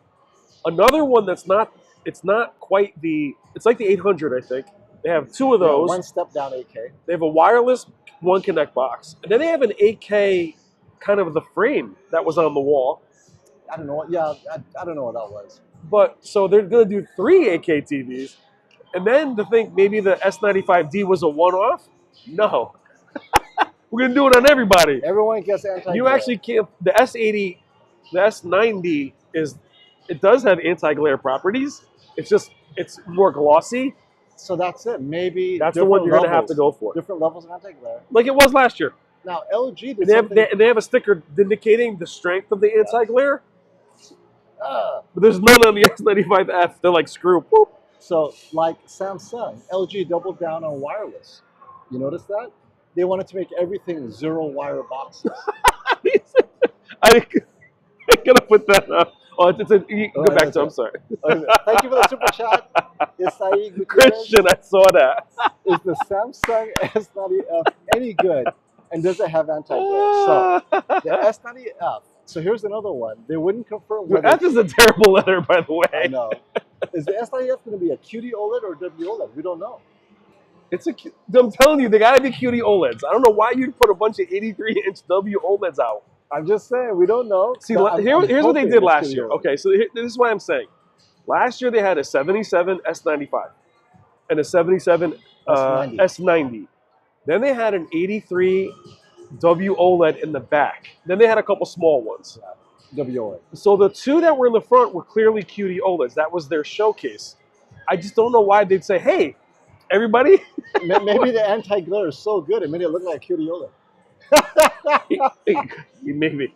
Another one that's not. It's not quite the. It's like the 800, I think. They have two of those. One step down 8K. They have a wireless One Connect box, and then they have an 8K kind of the frame that was on the wall. I don't know what. Yeah, I don't know what that was. But so they're going to do 3 8K TVs. And then to think maybe the S95D was a one-off? No. We're going to do it on everybody. Everyone gets anti-glare. You actually can't. The S80, the S90 it does have anti-glare properties. It's more glossy. So that's it. Maybe that's the one you're going to have to go for. Different levels of anti-glare. Like it was last year. Now LG did they have a sticker indicating the strength of the anti-glare. But there's none on the S95F. They're like, screw. Whoop. So like Samsung, LG doubled down on wireless. You notice that? They wanted to make everything 0-wire boxes. I gotta put that up. Oh, go back to. I'm sorry. Thank you for the super chat. Christian, I saw that. Is the Samsung S90F any good, and does it have anti-glare? So the S90F. So here's another one. They wouldn't confirm whether. That is a terrible letter, by the way. I know. Is the S90F going to be a QD OLED or WOLED? We don't know. I'm telling you, they gotta be QD OLEDs. I don't know why you'd put a bunch of 83-inch OLEDs out. I'm just saying, we don't know. See, here's what they did last year. Okay, so this is what I'm saying. Last year they had a 77 S95 and a 77 S90. Then they had an 83 WOLED in the back. Then they had a couple small ones. WOLED. So the 2 that were in the front were clearly QD OLEDs. That was their showcase. I just don't know why they'd say, hey, everybody. Maybe the anti-glare is so good it made it look like a QD OLED. Maybe.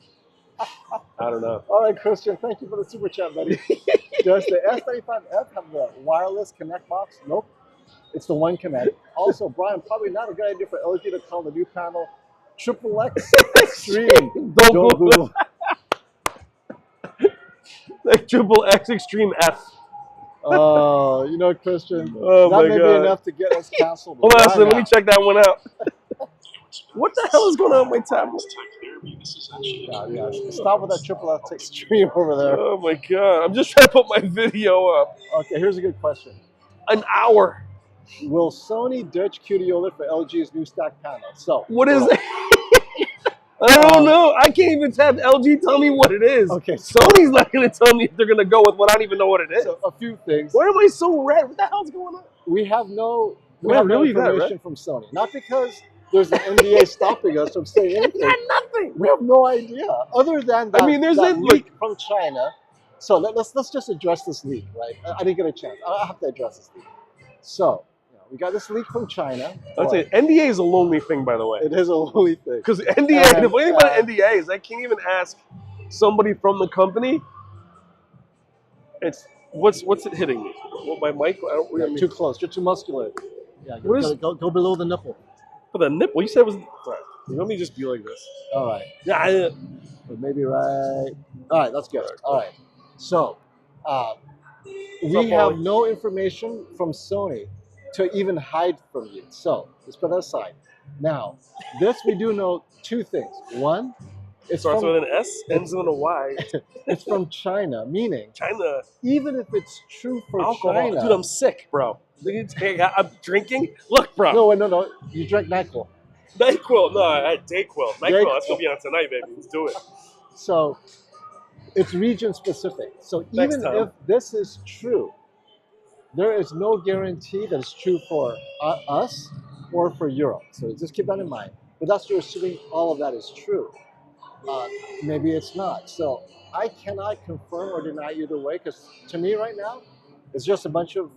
I don't know. All right, Christian, thank you for the super chat, buddy. Does the S95F have the wireless connect box? Nope. It's the one connect. Also, Brian, probably not a good idea for LG to call the new panel XXX Extreme. Don't Google. Like XXX Extreme F. Oh, you know, Christian, that may God. be enough to get us canceled. Hold on, let me check that one out. What the hell is going on with my tablet? Yeah. Stop with that XXX Extreme over there. Oh my God, I'm just trying to put my video up. Okay, here's a good question. An hour. Will Sony ditch QD OLED for LG's new stack panel? So what is it? I don't know. I can't even have LG tell me what it is. Okay, Sony's not going to tell me if they're going to go with what I don't even know what it is. So a few things. Why am I so red? What the hell's going on? We have no really information from Sony. Not because there's an NDA stopping us from saying anything. Nothing. We have no idea. Other than that, there's that leak from China. So let's just address this leak, right? I didn't get a chance. I have to address this leak. So we got this leak from China. I'd say NDA is a lonely thing, by the way. It is a lonely thing. Because NDA, the funny thing about NDA is I can't even ask somebody from the company. It's what's it hitting me? Well, my mic? You're too close. You're too muscular. Yeah, go below the nipple. For the nipple? You said it was. Sorry. Let me just be like this. All right. Yeah. Maybe right. All right. That's good. All right. So we have no information from Sony to even hide from you. So let's put that aside. Now, this we do know 2 things. One, it starts with an S, ends with a Y. It's from China, meaning China. Even if it's true for alcohol. China, Dude, I'm sick, bro. I'm drinking. Look, bro. No. You drank NyQuil. NyQuil. No, I had Dayquil. NyQuil. That's gonna be on tonight, baby. Let's do it. So it's region specific. So even if this is true, there is no guarantee that it's true for us or for Europe. So just keep that in mind. But that's you're assuming all of that is true. Maybe it's not. So I cannot confirm or deny either way, because to me right now, it's just a bunch of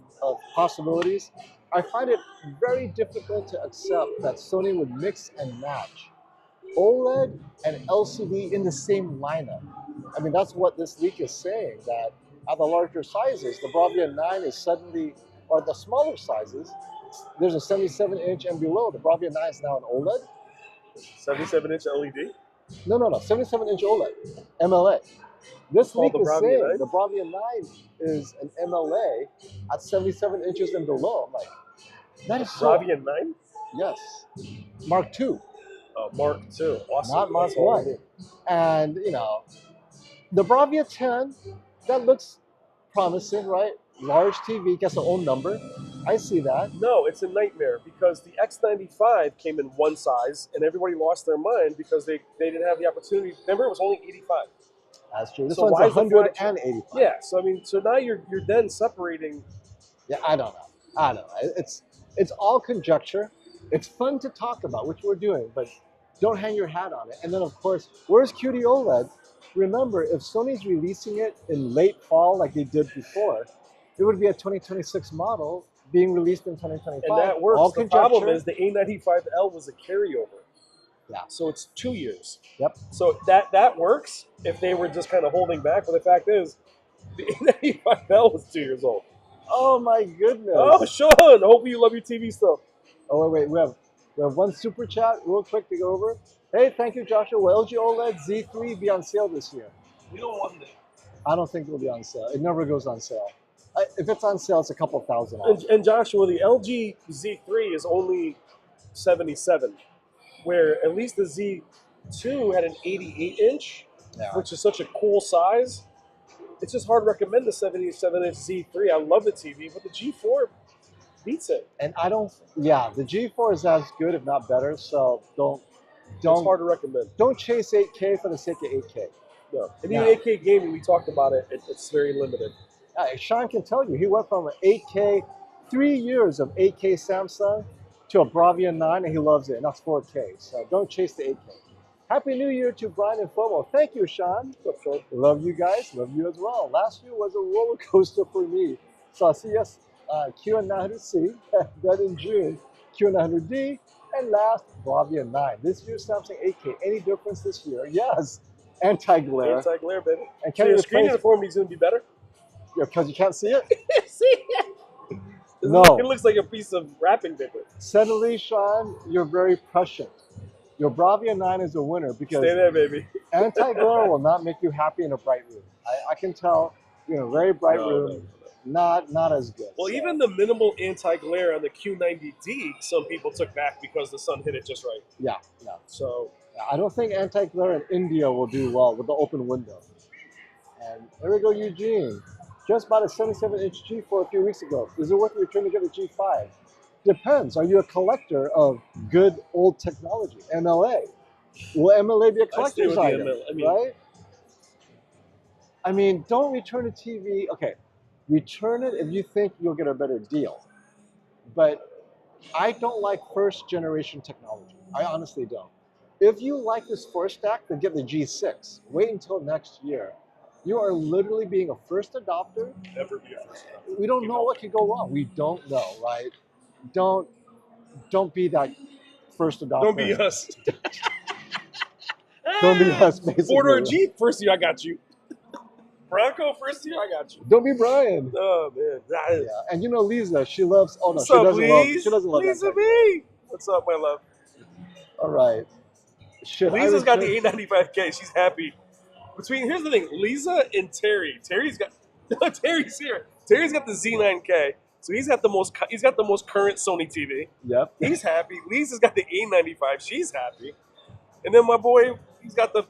possibilities. I find it very difficult to accept that Sony would mix and match OLED and LCD in the same lineup. I mean, that's what this leak is saying, that at the larger sizes, the Bravia 9 is suddenly, or the smaller sizes, there's a 77-inch and below. The Bravia 9 is now an OLED. 77-inch LED? No, 77-inch OLED, MLA. This leak is saying the Bravia 9 is an MLA at 77 inches and below. I'm like, that is so... Bravia 9? Yes. Mark II. Mark II. Awesome. Not Mark 1. And, you know, the Bravia 10, that looks promising, right? Large TV, gets their own number. I see that. No, it's a nightmare because the X95 came in one size and everybody lost their mind because they didn't have the opportunity. Remember, it was only 85. That's true. This So one's why is the 185. Yeah, so I mean, so now you're then separating. Yeah, I don't know. I don't know. It's all conjecture. It's fun to talk about, which we're doing, but don't hang your hat on it. And then, of course, where's QD OLED? Remember, if Sony's releasing it in late fall like they did before, it would be a 2026 model being released in 2025. And that works. All The problem conjecture. is the A95L was a carryover. Yeah. So it's 2 years. Yep. So that works if they were just kind of holding back. But the fact is, the A95L was 2 years old. Oh my goodness. Oh, Sean, hopefully you love your TV stuff. Oh wait, we have one super chat real quick to go over. Hey, thank you, Joshua. Will LG OLED Z3 be on sale this year? We don't want that. I don't think it will be on sale. It never goes on sale. If it's on sale, it's a couple thousand off. And Joshua, the LG Z3 is only 77, where at least the Z2 had an 88-inch, Yeah. which is such a cool size. It's just hard to recommend the 77-inch Z3. I love the TV, but the G4 beats it. And I don't. Yeah, the G4 is as good, if not better. So It's hard to recommend. don't chase 8K for the sake of 8K. No. And No. even 8K gaming, we talked about it. It's very limited. Sean can tell you, he went from an 8K, 3 years of 8K Samsung to a Bravia 9, and he loves it. And that's 4K. So don't chase the 8K. Happy New Year to Brian and FOMO. Thank you, Sean. What's up, Sean? Love you guys. Love you as well. Last year was a roller coaster for me. So I'll see yes, Q900C, then in June, Q900D, and last, Bravia 9. This year's Samsung 8K. Any difference this year? Yes. Anti-glare. Anti-glare, baby. And So can your you screen replace uniform is going to be better? because you can't see it? See it? No. It looks like a piece of wrapping paper. Suddenly, Sean, you're very prescient. Your Bravia 9 is a winner because Stay there, baby. anti-glare will not make you happy in a bright room. I can tell you're in a very bright No, room, no. not as good. Well, So, even the minimal anti-glare on the Q90D, some people took back because the sun hit it just right. yeah. So I don't think anti-glare in India will do well with the open window. And there we go, Eugene. Just bought a 77-inch G4 a few weeks ago. Is it worth it returning to get a G5? Depends. Are you a collector of good old technology? MLA. Will MLA be a collector's item? Right? I mean, don't return a TV. Okay, return it if you think you'll get a better deal. But I don't like first generation technology. I honestly don't. If you like this force stack, then get the G6. Wait until next year. You are literally being a first adopter. never be a first adopter. We don't know what could go wrong. We don't know, right? Don't be that first adopter. Don't be us. Don't be us, basically. Four-door Jeep, first year I got you. Bronco, first year I got you. Don't be Brian. Oh man, that is. Yeah, and you know Lisa, she loves. Oh no, What's she up, doesn't love. Lise? She doesn't love Lisa that. B. What's up, my love? All right. Lisa's got the 895K. She's happy. Here's the thing, Lisa and Terry. Terry's here. Terry's got the Z9K, so he's got the most current Sony TV. Yep. He's happy. Lisa's got the A95. She's happy. And then my boy, he's got the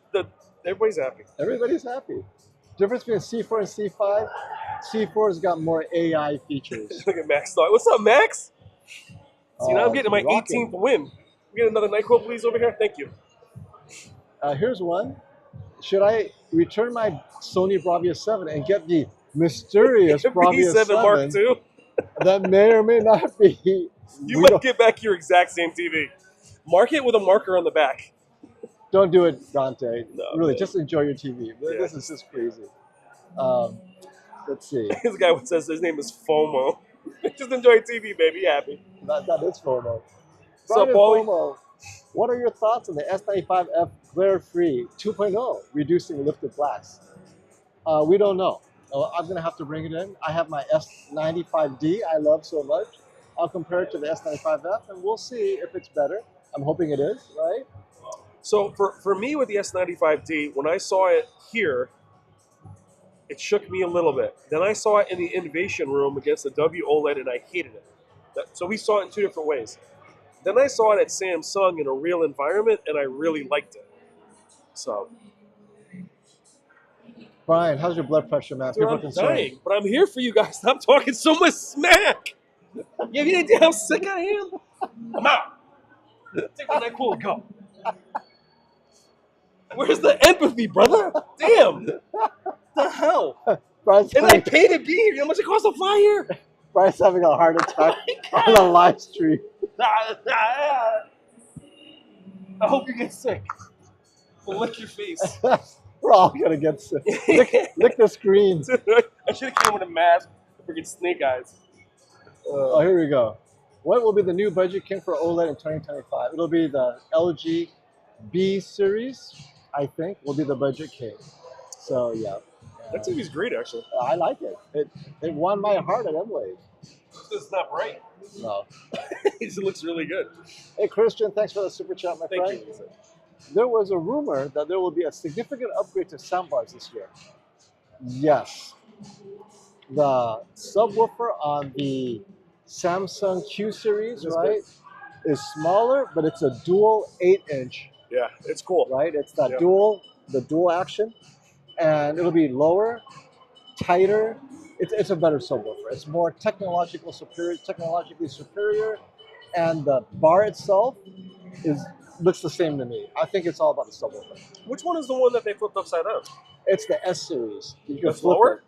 everybody's happy. Everybody's happy. Difference between C4 and C5. C4's got more AI features. Look at Max. What's up, Max? See, now I'm getting my rocking. 18th win. Get another NyQuil, please, over here. Thank you. Here's one. Should I return my Sony Bravia 7 and get the mysterious Bravia 7 Mark II. that may or may not be? You might get back your exact same TV. Mark it with a marker on the back. Don't do it, Dante. No, really, man. just enjoy your TV. Yeah. This is just crazy. Let's see. This guy says his name is FOMO. Just enjoy TV, baby. Happy. That is FOMO. What's up, Brian Paulie? FOMO, what are your thoughts on the S95F glare-free 2.0 reducing lifted blacks? We don't know. I'm going to have to bring it in. I have my S95D I love so much. I'll compare it to the S95F, and we'll see if it's better. I'm hoping it is, right? So for me with the S95D, when I saw it here, it shook me a little bit. Then I saw it in the innovation room against the W OLED, and I hated it. So we saw it in two different ways. Then I saw it at Samsung in a real environment, and I really liked it. So, Brian, how's your blood pressure, man? dude, People are I'm concerned. dying, but I'm here for you guys. Stop talking so much smack. You have any idea how sick I am? I'm out. Take my NyQuil and go. Where's the empathy, brother? Damn. The hell? Brian's And I having, pay to be here. How much it costs to fly here? Brian's having a heart attack on a live stream. I hope you get sick. Lick your face. We're all gonna get sick. Lick the screen. I should have came with a mask. Freaking snake eyes. Oh, here we go. What will be the new budget king for OLED in 2025? It'll be the LG B series, I think, will be the budget king. So yeah. That TV's great, actually. I like it. It won my heart at Emily. It's not bright. No. It just looks really good. Hey Christian, thanks for the super chat, my friend. Thank you, Lisa. There was a rumor that there will be a significant upgrade to soundbars this year. Yes. The subwoofer on the Samsung Q series, That's right, is smaller, but it's a dual 8-inch, Yeah, it's cool. right? It's that Yeah. the dual action, and it'll be lower, tighter. It's a better subwoofer. It's more technologically superior, and the bar itself looks the same to me. I think it's all about the subwoofer. Which one is the one that they flipped upside down? It's the S series. You can That's flip lower? it.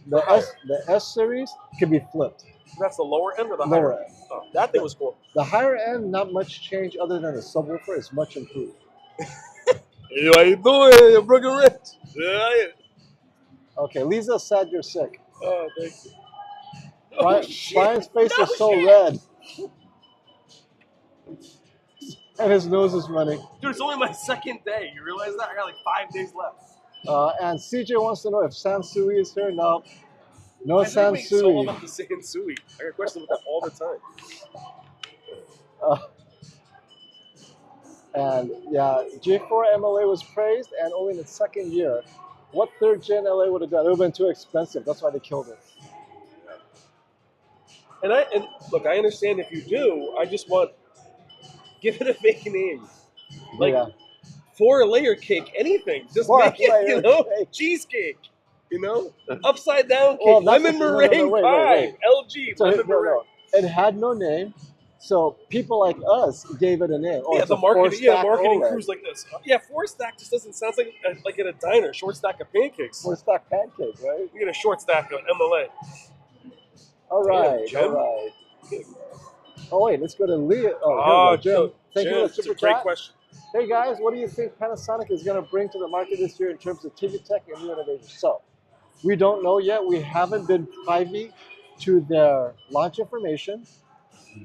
The S series can be flipped. That's the lower end or the Lower higher end. Oh, that thing was cool. The higher end, not much change other than the subwoofer is much improved. Hey, how you doing? You broken rich. Yeah. Okay, Lisa said you're sick. Oh, thank you. Brian's face No is so shit. red. And his nose is running. Dude, it's only my second day. You realize that? I got like 5 days left. And CJ wants to know if Sansui is here. No. No I think we so Sansui. about the Sansui. I get questions about that all the time. And yeah, J4 MLA was praised and only in its second year. What third gen LA would have done? It would have been too expensive. That's why they killed it. And look, I understand if you do. I just want give it a fake name, like Yeah. 4-layer cake, anything. Just Four make it, layer cake. cheesecake. Upside down cake, Well, that's lemon the- no, no, meringue no, wait, pie, wait. LG, So lemon meringue. it had no name, so people like us gave it a name. Oh, Yeah, it's the a marketing, four-stack marketing OLED. crews like this. Yeah, 4-stack just doesn't sound like at a diner. Short stack of pancakes. Four-stack pancake, right? You get a short stack of MLA. All right, Damn, Jim. all right. Oh wait, let's go to Leah. Oh, Oh, here we go. Jim. Thank you for the it's a super great chat. question. Hey guys, what do you think Panasonic is going to bring to the market this year in terms of TV tech and new innovations? So, we don't know yet. We haven't been privy to their launch information,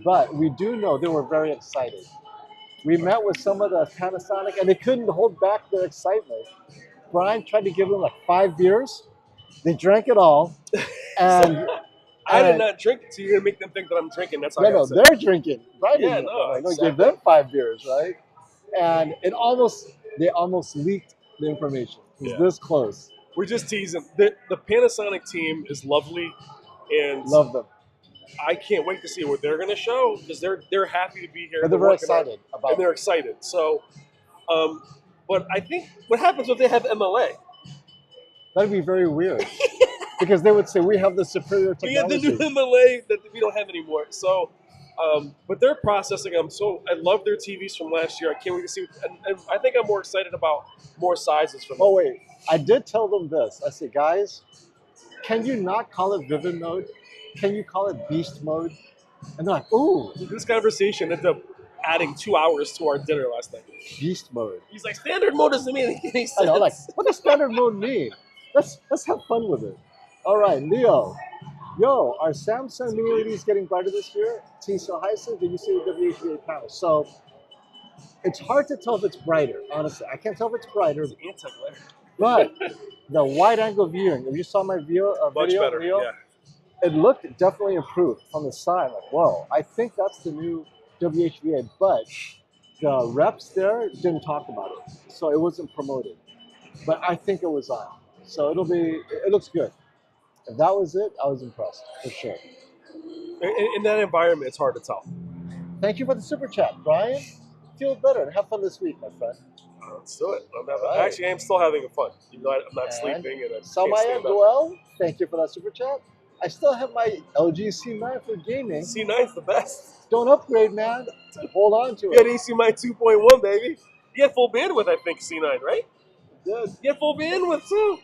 but we do know they were very excited. We met with some of the Panasonic, and they couldn't hold back their excitement. Brian tried to give them like 5 beers. They drank it all, and I did not drink it, so you're gonna make them think that I'm drinking. That's how I no, gotta say. they're drinking. Brian Yeah, didn't no, like, exactly. give them 5 beers, right? And they almost leaked the information. It was Yeah. this close. We're just teasing. The Panasonic team is lovely, and Love them. I can't wait to see what they're gonna show because they're happy to be here. But they're very working on it, excited about and they're excited. So, but I think what happens if they have MLA? That'd be very weird. Because they would say, we have the superior We have the technology. new MLA that we don't have anymore. So, but they're processing them. So I love their TVs from last year. I can't wait to see. And I think I'm more excited about more sizes from them. Oh, wait. I did tell them this. I said, guys, can you not call it Vivid Mode? Can you call it Beast Mode? And they're like, ooh, This conversation ended up adding 2 hours to our dinner last night. Beast Mode. He's like, standard mode doesn't mean any sense. I know, like, what does standard mode mean? Let's have fun with it. All right, Leo. Yo, are Samsung mini LEDs getting brighter this year? T. So Hyson, did you see the WHVA panel? So it's hard to tell if it's brighter, honestly. I can't tell if it's brighter, Anti-glare. but the wide angle viewing, if you saw my Much video, better. Leo, Yeah. it looked definitely improved from the side. Like, whoa, I think that's the new WHVA, but the reps there didn't talk about it. So it wasn't promoted. But I think it was on. So it looks good. If that was it, I was impressed, for sure. In that environment, it's hard to tell. Thank you for the super chat, Brian. Feel better and have fun this week, my friend. Let's do it. Right. Actually, I am still having fun. Even though I'm not And sleeping. And I can't Samaya stand up. Goel, thank you for that super chat. I still have my LG C9 for gaming. C9's the best. Don't upgrade, man. Hold on to You got it. AC my 2.1, baby. You had full bandwidth, I think, C9, right? Good. You have full bandwidth too.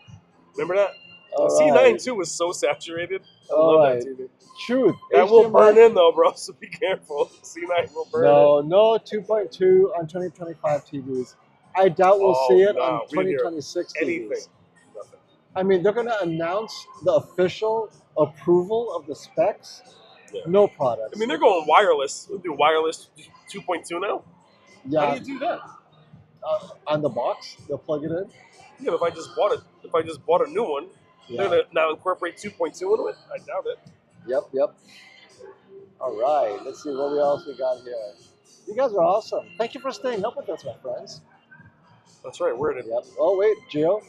Remember that? All C9 right. too was so saturated. I All love right. that TV. Truth. That will HDMI. burn in though, bro. So be careful. C9 will burn in. No 2.2 on 2025 TVs. I doubt we'll see it on We didn't hear 2026 anything. TVs. Nothing. I mean, they're going to announce the official approval of the specs. Yeah. No products. I mean, they're going wireless. We'll do wireless 2.2 now. Yeah. How do you do that? On the box, they'll plug it in. Yeah, if I just bought a new one, they're gonna now incorporate 2.2 into it. I doubt it. Yep. All right. Let's see what else we got here. You guys are awesome. Thank you for staying up with us, my friends. That's right. We're in it. Yep. Oh wait, Gio.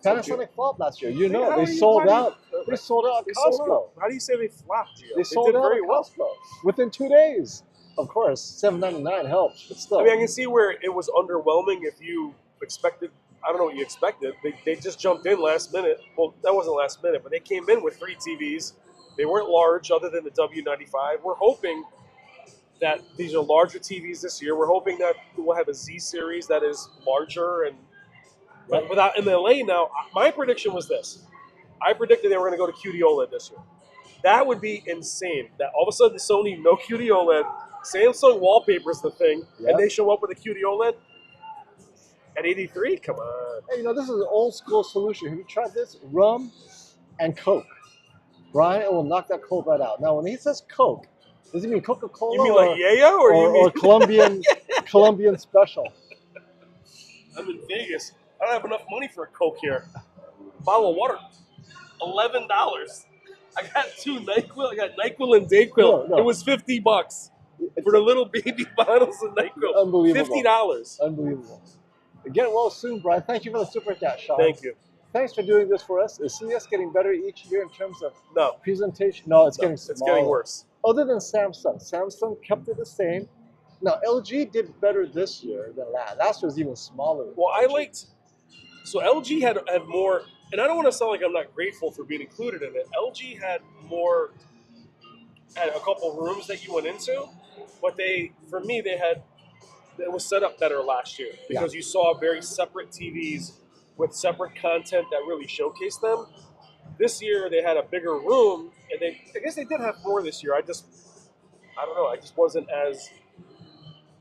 Panasonic flopped last year. You know, they sold out. They sold out at Costco. How do you say they flopped, Gio? They sold out at Costco within 2 days. Of course, $7.99 helps, but still. I mean, I can see where it was underwhelming if you expected. I don't know what you expected. They just jumped in last minute. Well, that wasn't last minute, but they came in with 3 TVs. They weren't large, other than the W95. We're hoping that these are larger TVs this year. We're hoping that we'll have a Z series that is larger and. But without in LA now, my prediction was this. I predicted they were going to go to QD OLED this year. That would be insane. That all of a sudden Sony no QD OLED, Samsung wallpaper's the thing, and they show up with a QD OLED at 83. Come on. Hey, this is an old school solution. Have you tried this? Rum and Coke. Brian, it will knock that cold right out. Now, when he says Coke, does he mean Coca-Cola? You mean like Yayo, or you mean Colombian special? I'm in Vegas. I don't have enough money for a Coke here. Bottle of water, $11. I got 2 NyQuil. I got NyQuil and DayQuil. No. It was $50 for the little baby bottles of NyQuil. Unbelievable. $50. Unbelievable. Get well soon, Brian. Thank you for the super chat, Sean. Thank you. Thanks for doing this for us. Is CS getting better each year in terms of presentation? No, it's getting smaller. It's getting worse. Other than Samsung. Samsung kept it the same. Now, LG did better this year than last. Last year was even smaller. Well, I liked... So LG had more... And I don't want to sound like I'm not grateful for being included in it. LG had a couple rooms that you went into, but for me, it was set up better last year because you saw very separate TVs with separate content that really showcased them. This year, they had a bigger room, and I guess they did have more this year. I don't know. I just wasn't as...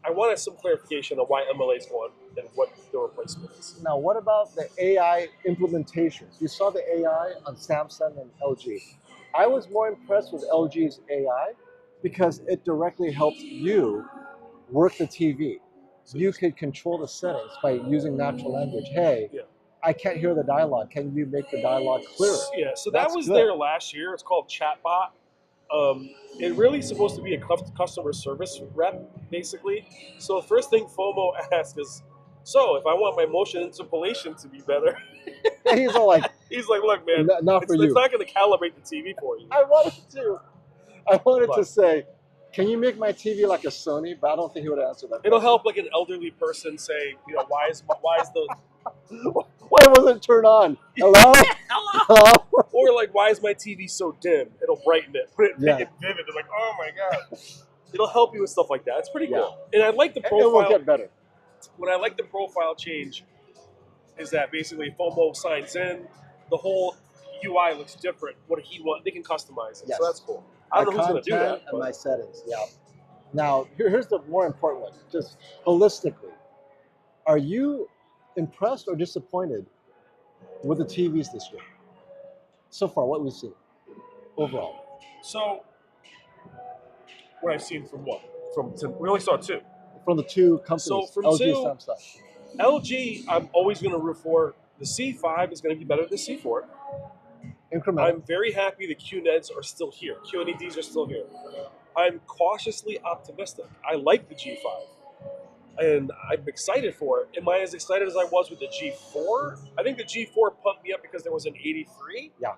I wanted some clarification on why MLA's going and what the replacement is. Now, what about the AI implementations? You saw the AI on Samsung and LG. I was more impressed with LG's AI because it directly helps you work the TV. You could control the settings by using natural language. Hey, I can't hear the dialogue. Can you make the dialogue clearer? Yeah, so that was there last year. It's called Chatbot. It really is supposed to be a customer service rep, basically. So the first thing FOMO asks is, so if I want my motion interpolation to be better, he's like, look, man, not for you. It's not going to calibrate the TV for you. I wanted to say, can you make my TV like a Sony? But I don't think he would answer that. It'll help like an elderly person say, why is the why wasn't it turned on? Hello? Hello? Or like, why is my TV so dim? It'll brighten it, make it vivid. They're like, oh my god. It'll help you with stuff like that. It's pretty cool. And I like the profile. It will get better. What I like the profile change is that basically FOMO signs in, the whole UI looks different. What he wants, they can customize it. So that's cool. I don't know who's going to do that. And my settings, Now, here's the more important one. Just holistically, are you impressed or disappointed with the TVs this year? So far, what we've seen overall. So, what I've seen from what? We only saw 2. From the 2 companies, so from LG 2, and Samsung. LG, I'm always going to root for. The C5 is going to be better than the C4. Incremental. I'm very happy the QNEDs are still here. QNEDs are still here. I'm cautiously optimistic. I like the G5. And I'm excited for it. Am I as excited as I was with the G4? I think the G4 pumped me up because there was an 83. Yeah.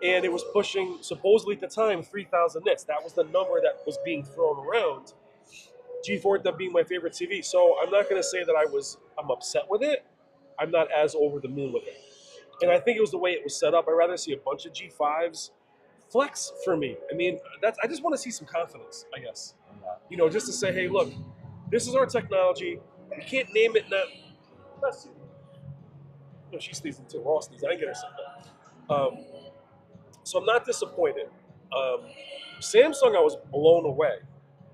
And it was pushing, supposedly at the time, 3,000 nits. That was the number that was being thrown around. G4 ended up being my favorite TV. So I'm not going to say that I'm upset with it. I'm not as over the moon with it. And I think it was the way it was set up. I'd rather see a bunch of G5s flex for me. I mean, I just want to see some confidence, I guess. Just to say, hey, look, this is our technology. We can't name it now. No, she sneezed too. We're all sneezing. I didn't get her sick though. So I'm not disappointed. Um, Samsung, I was blown away.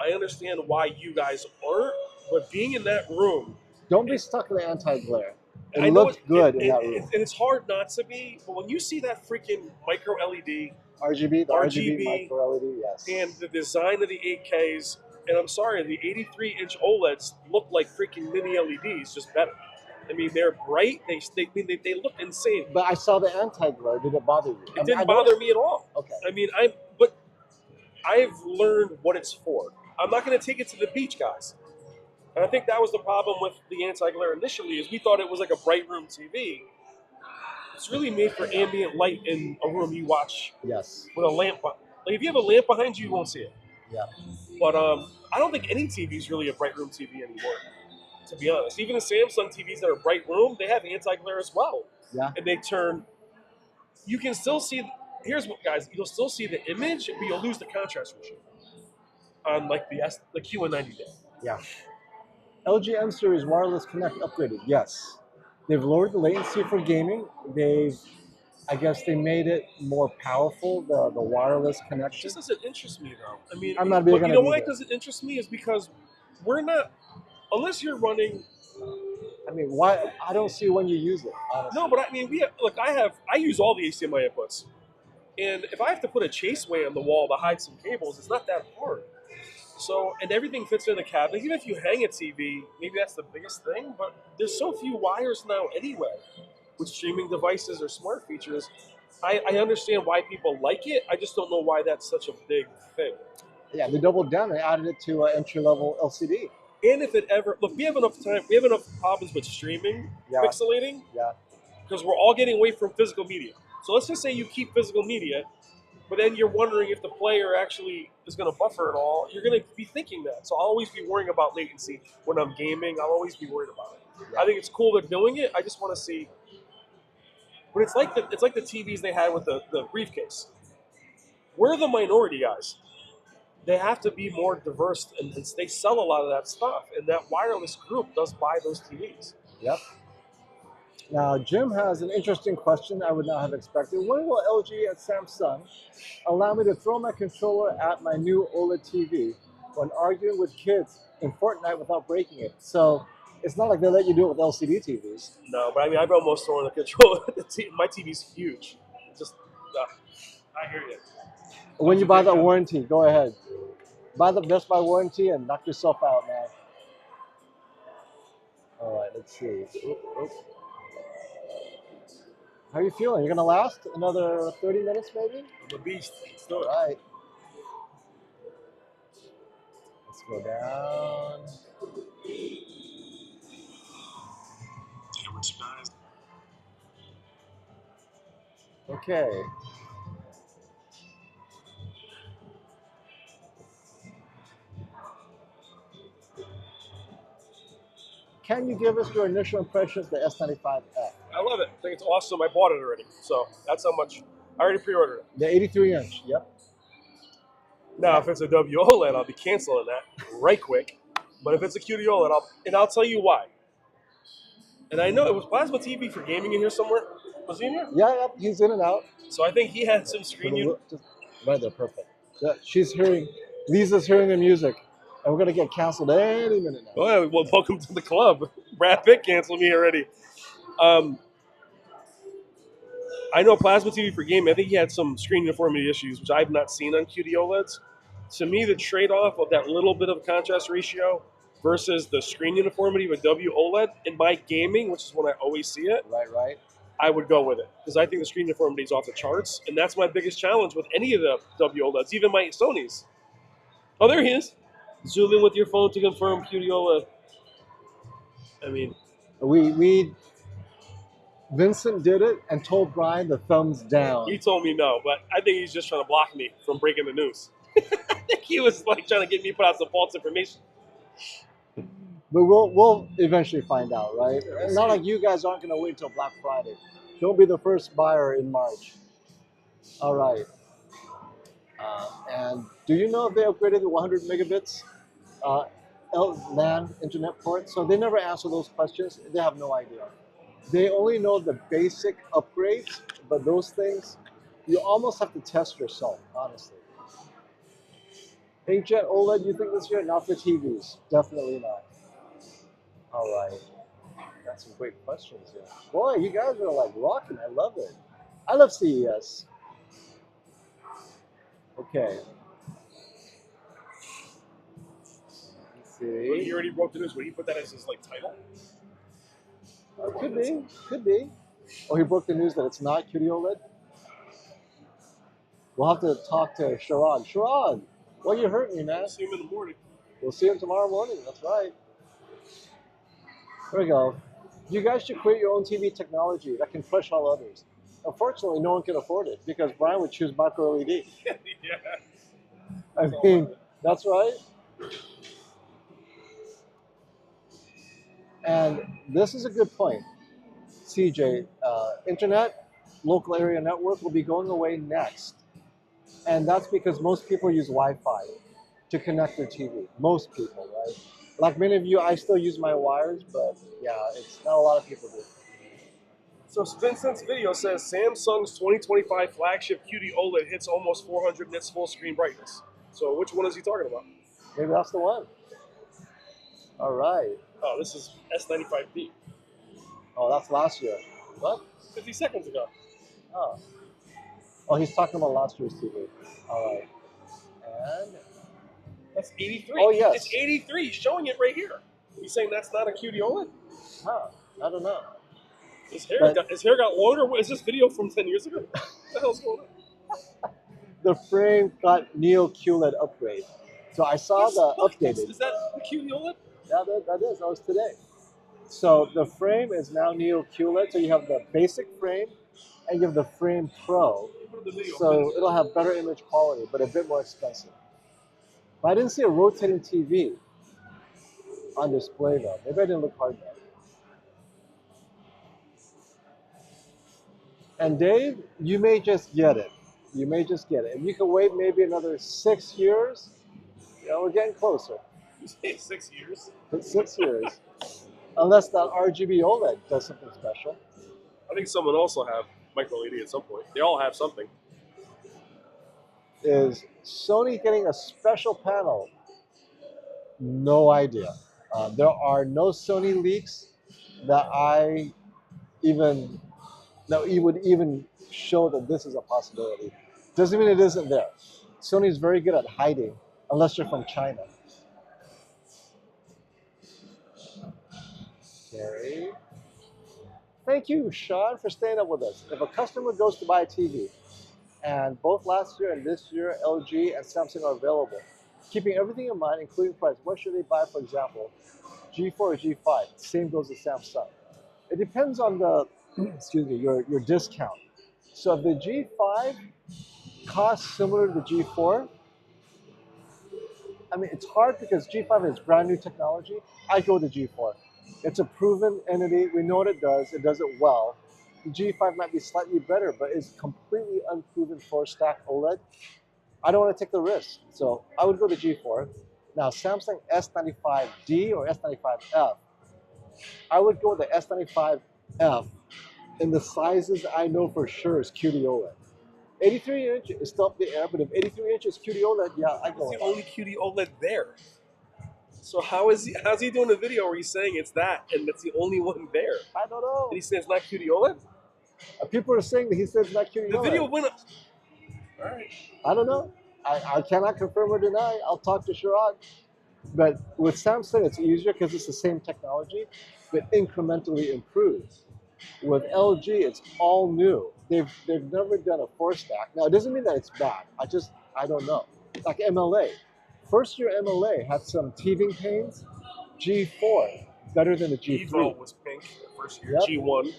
I understand why you guys aren't, but being in that room, Don't be stuck in the anti-glare. It I know looked good in that room. and it's hard not to be, but when you see that freaking micro LED, RGB, the RGB RGB, micro LED, yes. and the design of the 8Ks, and I'm sorry, the 83-inch OLEDs look like freaking mini LEDs, just better. I mean, they're bright. They look insane. But I saw the anti-glare. Did it bother you? It didn't bother me at all. Okay. I mean, but I've learned what it's for. I'm not going to take it to the beach, guys. And I think that was the problem with the anti-glare initially, is we thought it was like a bright room TV. It's really made for ambient light in a room you watch Yes. with a lamp. Like if you have a lamp behind you, you won't see it. Yeah. But I don't think any TV is really a bright room TV anymore, to be honest. Even the Samsung TVs that are bright room, they have anti-glare as well. Yeah. And they turn. You can still see. Here's what, guys. You'll still see the image, but you'll lose the contrast ratio on like the QN90 day. Yeah. LG M Series Wireless Connect upgraded. Yes. They've lowered the latency for gaming. I guess they made it more powerful, the wireless It connection. just doesn't interest me, though. I mean, I'm not big on you know it why either. it doesn't interest me is because we're not, unless you're running. I mean, why? I don't see when you use it, honestly. No, but I mean, I use all the HDMI inputs, and if I have to put a chaseway on the wall to hide some cables, it's not that hard. So, and everything fits in the cabinet. Even if you hang a TV, maybe that's the biggest thing, but there's so few wires now anyway with streaming devices or smart features. I understand why people like it. I just don't know why that's such a big thing. Yeah, they doubled down. They added it to entry-level LCD. And if it ever, look, we have enough problems with streaming, Yeah. pixelating, Yeah. because we're all getting away from physical media. So let's just say you keep physical media, but then you're wondering if the player actually is going to buffer it all. You're going to be thinking that. So I'll always be worrying about latency when I'm gaming. I'll always be worried about it. Yeah. I think it's cool they're doing it. I just want to see. But it's like the TVs they had with the briefcase. We're the minority, guys. They have to be more diverse, and they sell a lot of that stuff. And that wireless group does buy those TVs. Yep. Now, Jim has an interesting question I would not have expected. When will LG and Samsung allow me to throw my controller at my new OLED TV when arguing with kids in Fortnite without breaking it? So it's not like they let you do it with LCD TVs. No, but I mean, I've almost thrown the controller. My TV's huge. Just, I hear you. When you buy that warranty, go ahead. Buy the Best Buy warranty and knock yourself out, man. All right, let's see. Oop. How are you feeling? You're going to last another 30 minutes maybe? I'm a beast. Let's do All it. right. Let's go down. Okay. Can you give us your initial impressions of the S95F? I love it. I think it's awesome. I bought it already. So that's how much. I already pre-ordered it. The 83-inch, yep. Now, if it's a WOLED, I'll be canceling that right quick. But if it's a QD OLED, I'll tell you why. And I know it was Plasma TV for gaming in here somewhere. Was he in here? Yeah, he's in and out. So I think he had some screen. Just right there, perfect. Yeah, Lisa's hearing the music. And we're going to get canceled any minute now. Oh, yeah, well, welcome to the club. Brad Pitt canceled me already. I know Plasma TV for gaming. I think he had some screen uniformity issues, which I've not seen on QD OLEDs. To me, the trade-off of that little bit of contrast ratio versus the screen uniformity with WOLED in my gaming, which is when I always see it, Right. I would go with it because I think the screen uniformity is off the charts, and that's my biggest challenge with any of the WOLEDs, even my Sonys. Oh, there he is. Zoom in with your phone to confirm QD OLED. I mean, Vincent did it and told Brian the thumbs down. he told me no, but I think he's just trying to block me from breaking the news. I think he was like trying to get me to put out some false information. But we'll eventually find out, right? It's not like you guys aren't going to wait until Black Friday. Don't be the first buyer in March. All right. And do you know if they upgraded the 100 megabits LAN internet port? So they never answer those questions. They have no idea. They only know the basic upgrades, but those things you almost have to test yourself, honestly. Inkjet OLED, you think this year? Not for TVs. Definitely not. All right. That's some great questions here. Boy, you guys are like rocking. I love it. I love CES. Okay. Let's But he see. already broke the news. Would he put that as his like title? Could be. Could be. Oh, he broke the news that it's not QD OLED? We'll have to talk to Sharad. Sharad, well, you hurt me, man. We'll see him in the morning. We'll see him tomorrow morning. That's right. There we go. You guys should create your own TV technology that can push all others. Unfortunately, no one can afford it because Brian would choose micro LED. Yeah. I mean, that's right. And this is a good point, CJ. Internet, local area network will be going away next. And that's because most people use Wi-Fi to connect their TV. Most people, right? Like many of you, I still use my wires, but yeah, it's not a lot of people do. So Vincent's video says Samsung's 2025 flagship QD OLED hits almost 400 nits full screen brightness. So which one is he talking about? Maybe that's the one. All right. Oh, this is S95B. Oh, that's last year. What? 50 seconds ago. Oh. Oh, he's talking about last year's TV. All right. And That's 83. Oh, yes. It's 83. He's showing it right here. He's saying that's not a QD OLED? huh, I don't know. His hair, But- his hair got longer. Is this video from 10 years ago? What the hell's going on? The frame got Neo QLED upgrade. So I saw the updated. Is that the QD OLED? Yeah, that is. That was today. So the frame is now Neo QLED. So you have the basic frame and you have the frame Pro. So it'll have better image quality, but a bit more expensive. But I didn't see a rotating TV on display though. Maybe I didn't look hard enough. And Dave, you may just get it. You may just get it. If you can wait maybe another 6 years, you know, we're getting closer. You say 6 years? But 6 years. Unless that RGB OLED does something special. I think someone else will have micro LED at some point. They all have something. Is Sony getting a special panel? No idea. There are no Sony leaks that would even show that this is a possibility. Doesn't mean it isn't there. Sony is very good at hiding, unless you're from China. Okay. Thank you, Sean, for staying up with us. If a customer goes to buy a TV, and both last year and this year, LG and Samsung are available, keeping everything in mind, including price, what should they buy, for example, G4 or G5? Same goes to Samsung. It depends on the, excuse me, your discount. So if the G5 costs similar to the G4, I mean, it's hard because G5 is brand new technology. I go to G4. It's a proven entity. We know what it does. It does it well. The G5 might be slightly better, but it's completely unproven 4-stack OLED. I don't want to take the risk. So I would go to G4. Now, Samsung S95D or S95F, I would go with the S95F in the sizes I know for sure is QD OLED. 83 inch is still up in the air, but if 83 inch is QD OLED, yeah, I go with It's the that. only QD OLED there. So how's he doing a video where he's saying it's that and that's the only one there? I don't know. And he says it's not QD OLED? People are saying that he says it's not QD The OLED. video went up. All right. I don't know. I cannot confirm or deny. I'll talk to Sharad. But with Samsung, it's easier because it's the same technology, but incrementally improved. With LG, it's all new. They've never done a 4-stack. Now, it doesn't mean that it's bad. I don't know. Like MLA. First year MLA had some teething pains. G4, better than the G3. Evo was pink the first year. Yep. G1.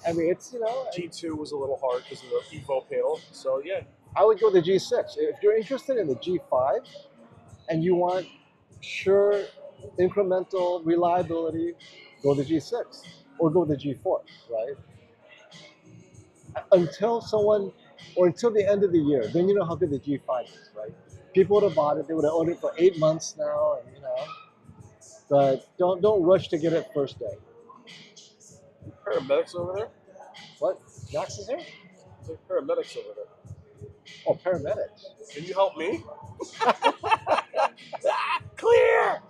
I mean, it's, you know. G2 was a little hard because of the Evo panel. So, yeah. I would go the G6. If you're interested in the G5 and you want sure incremental reliability, go the G6 or go the G4, right? Until the end of the year, then you know how good the G5 is, right? People would have bought it. They would have owned it for 8 months now, and But don't rush to get it first day. Paramedics over there? What? Max is here? There's like paramedics over there. Oh, paramedics. Can you help me? Clear!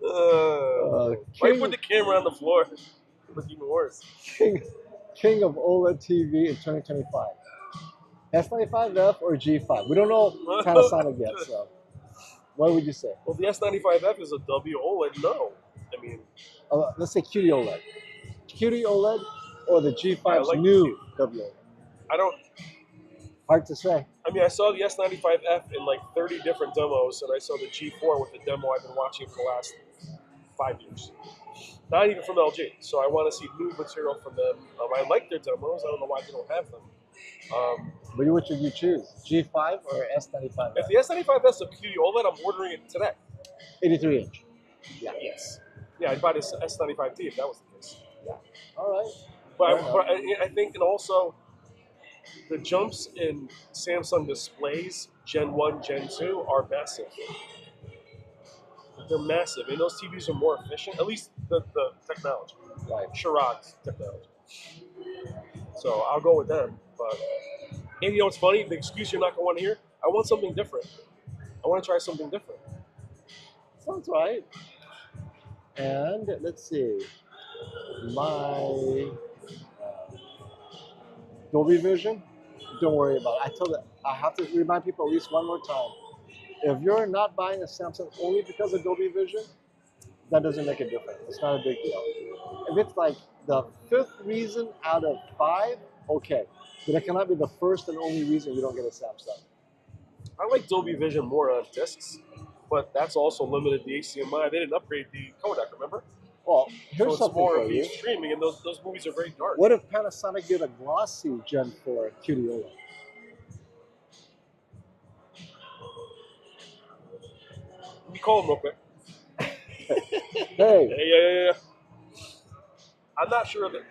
Why put the camera on the floor? It looks even worse. King of OLED TV in 2025. S95F or G5? We don't know Panasonic yet, so what would you say? Well, the S95F is a W OLED. No. I mean, Let's say QD OLED. QD OLED or the G5's like new W OLED? I don't. Hard to say. I mean, I saw the S95F in like 30 different demos, and I saw the G4 with the demo I've been watching for the last 5 years. Not even from LG. So I want to see new material from them. I like their demos. I don't know why they don't have them. But which would you choose? G5 or S95F? If the S95F is a QD OLED, I'm ordering it today. 83 inch. Yeah. Yes. Yeah, I'd buy this S95T if that was the case. Yeah. All right. But I think, and also, the jumps in Samsung displays, Gen 1, Gen 2, are massive. They're massive, and those TVs are more efficient, at least the technology. Right. Chirag's technology. So I'll go with them. But, and you know what's funny? The excuse you're not going to want to hear? I want something different. I want to try something different. Sounds right. And let's see. My Dolby Vision, don't worry about it. I have to remind people at least one more time. If you're not buying a Samsung only because of Dolby Vision, that doesn't make a difference. It's not a big deal. If it's like the 5th reason out of 5, okay. But it cannot be the first and only reason you don't get a Samsung. I like Dolby Vision more on discs, but that's also limited the HDMI. They didn't upgrade the codec, remember? Well, here's so something for you. Streaming, and those movies are very dark. What if Panasonic did a glossy Gen 4 QD OLED? Let me call them real quick. Hey. Yeah. I'm not sure that.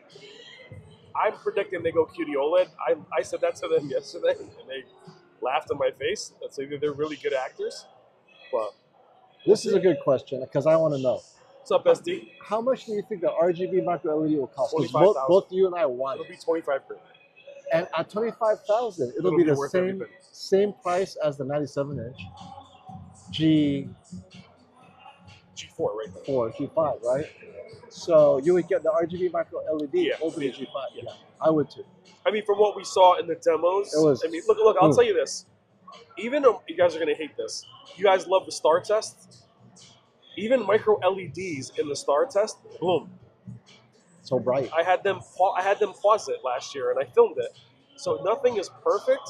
I'm predicting they go QD OLED. I said that to them yesterday, and they laughed in my face. That's either they're really good actors, but this is a good question because I want to know. What's up, SD? How much do you think the RGB micro LED will cost? Both you and I want it. It'll be $25,000. And at $25,000, it'll be the same price as the 97-inch G4, right there. G5, right? So you would get the RGB micro LED over the G5. Yeah, I would too. I mean, from what we saw in the demos, look. I'll tell you this. Even though you guys are gonna hate this, you guys love the star test. Even micro LEDs in the star test, boom. So bright. I had them pause it last year, and I filmed it. So nothing is perfect.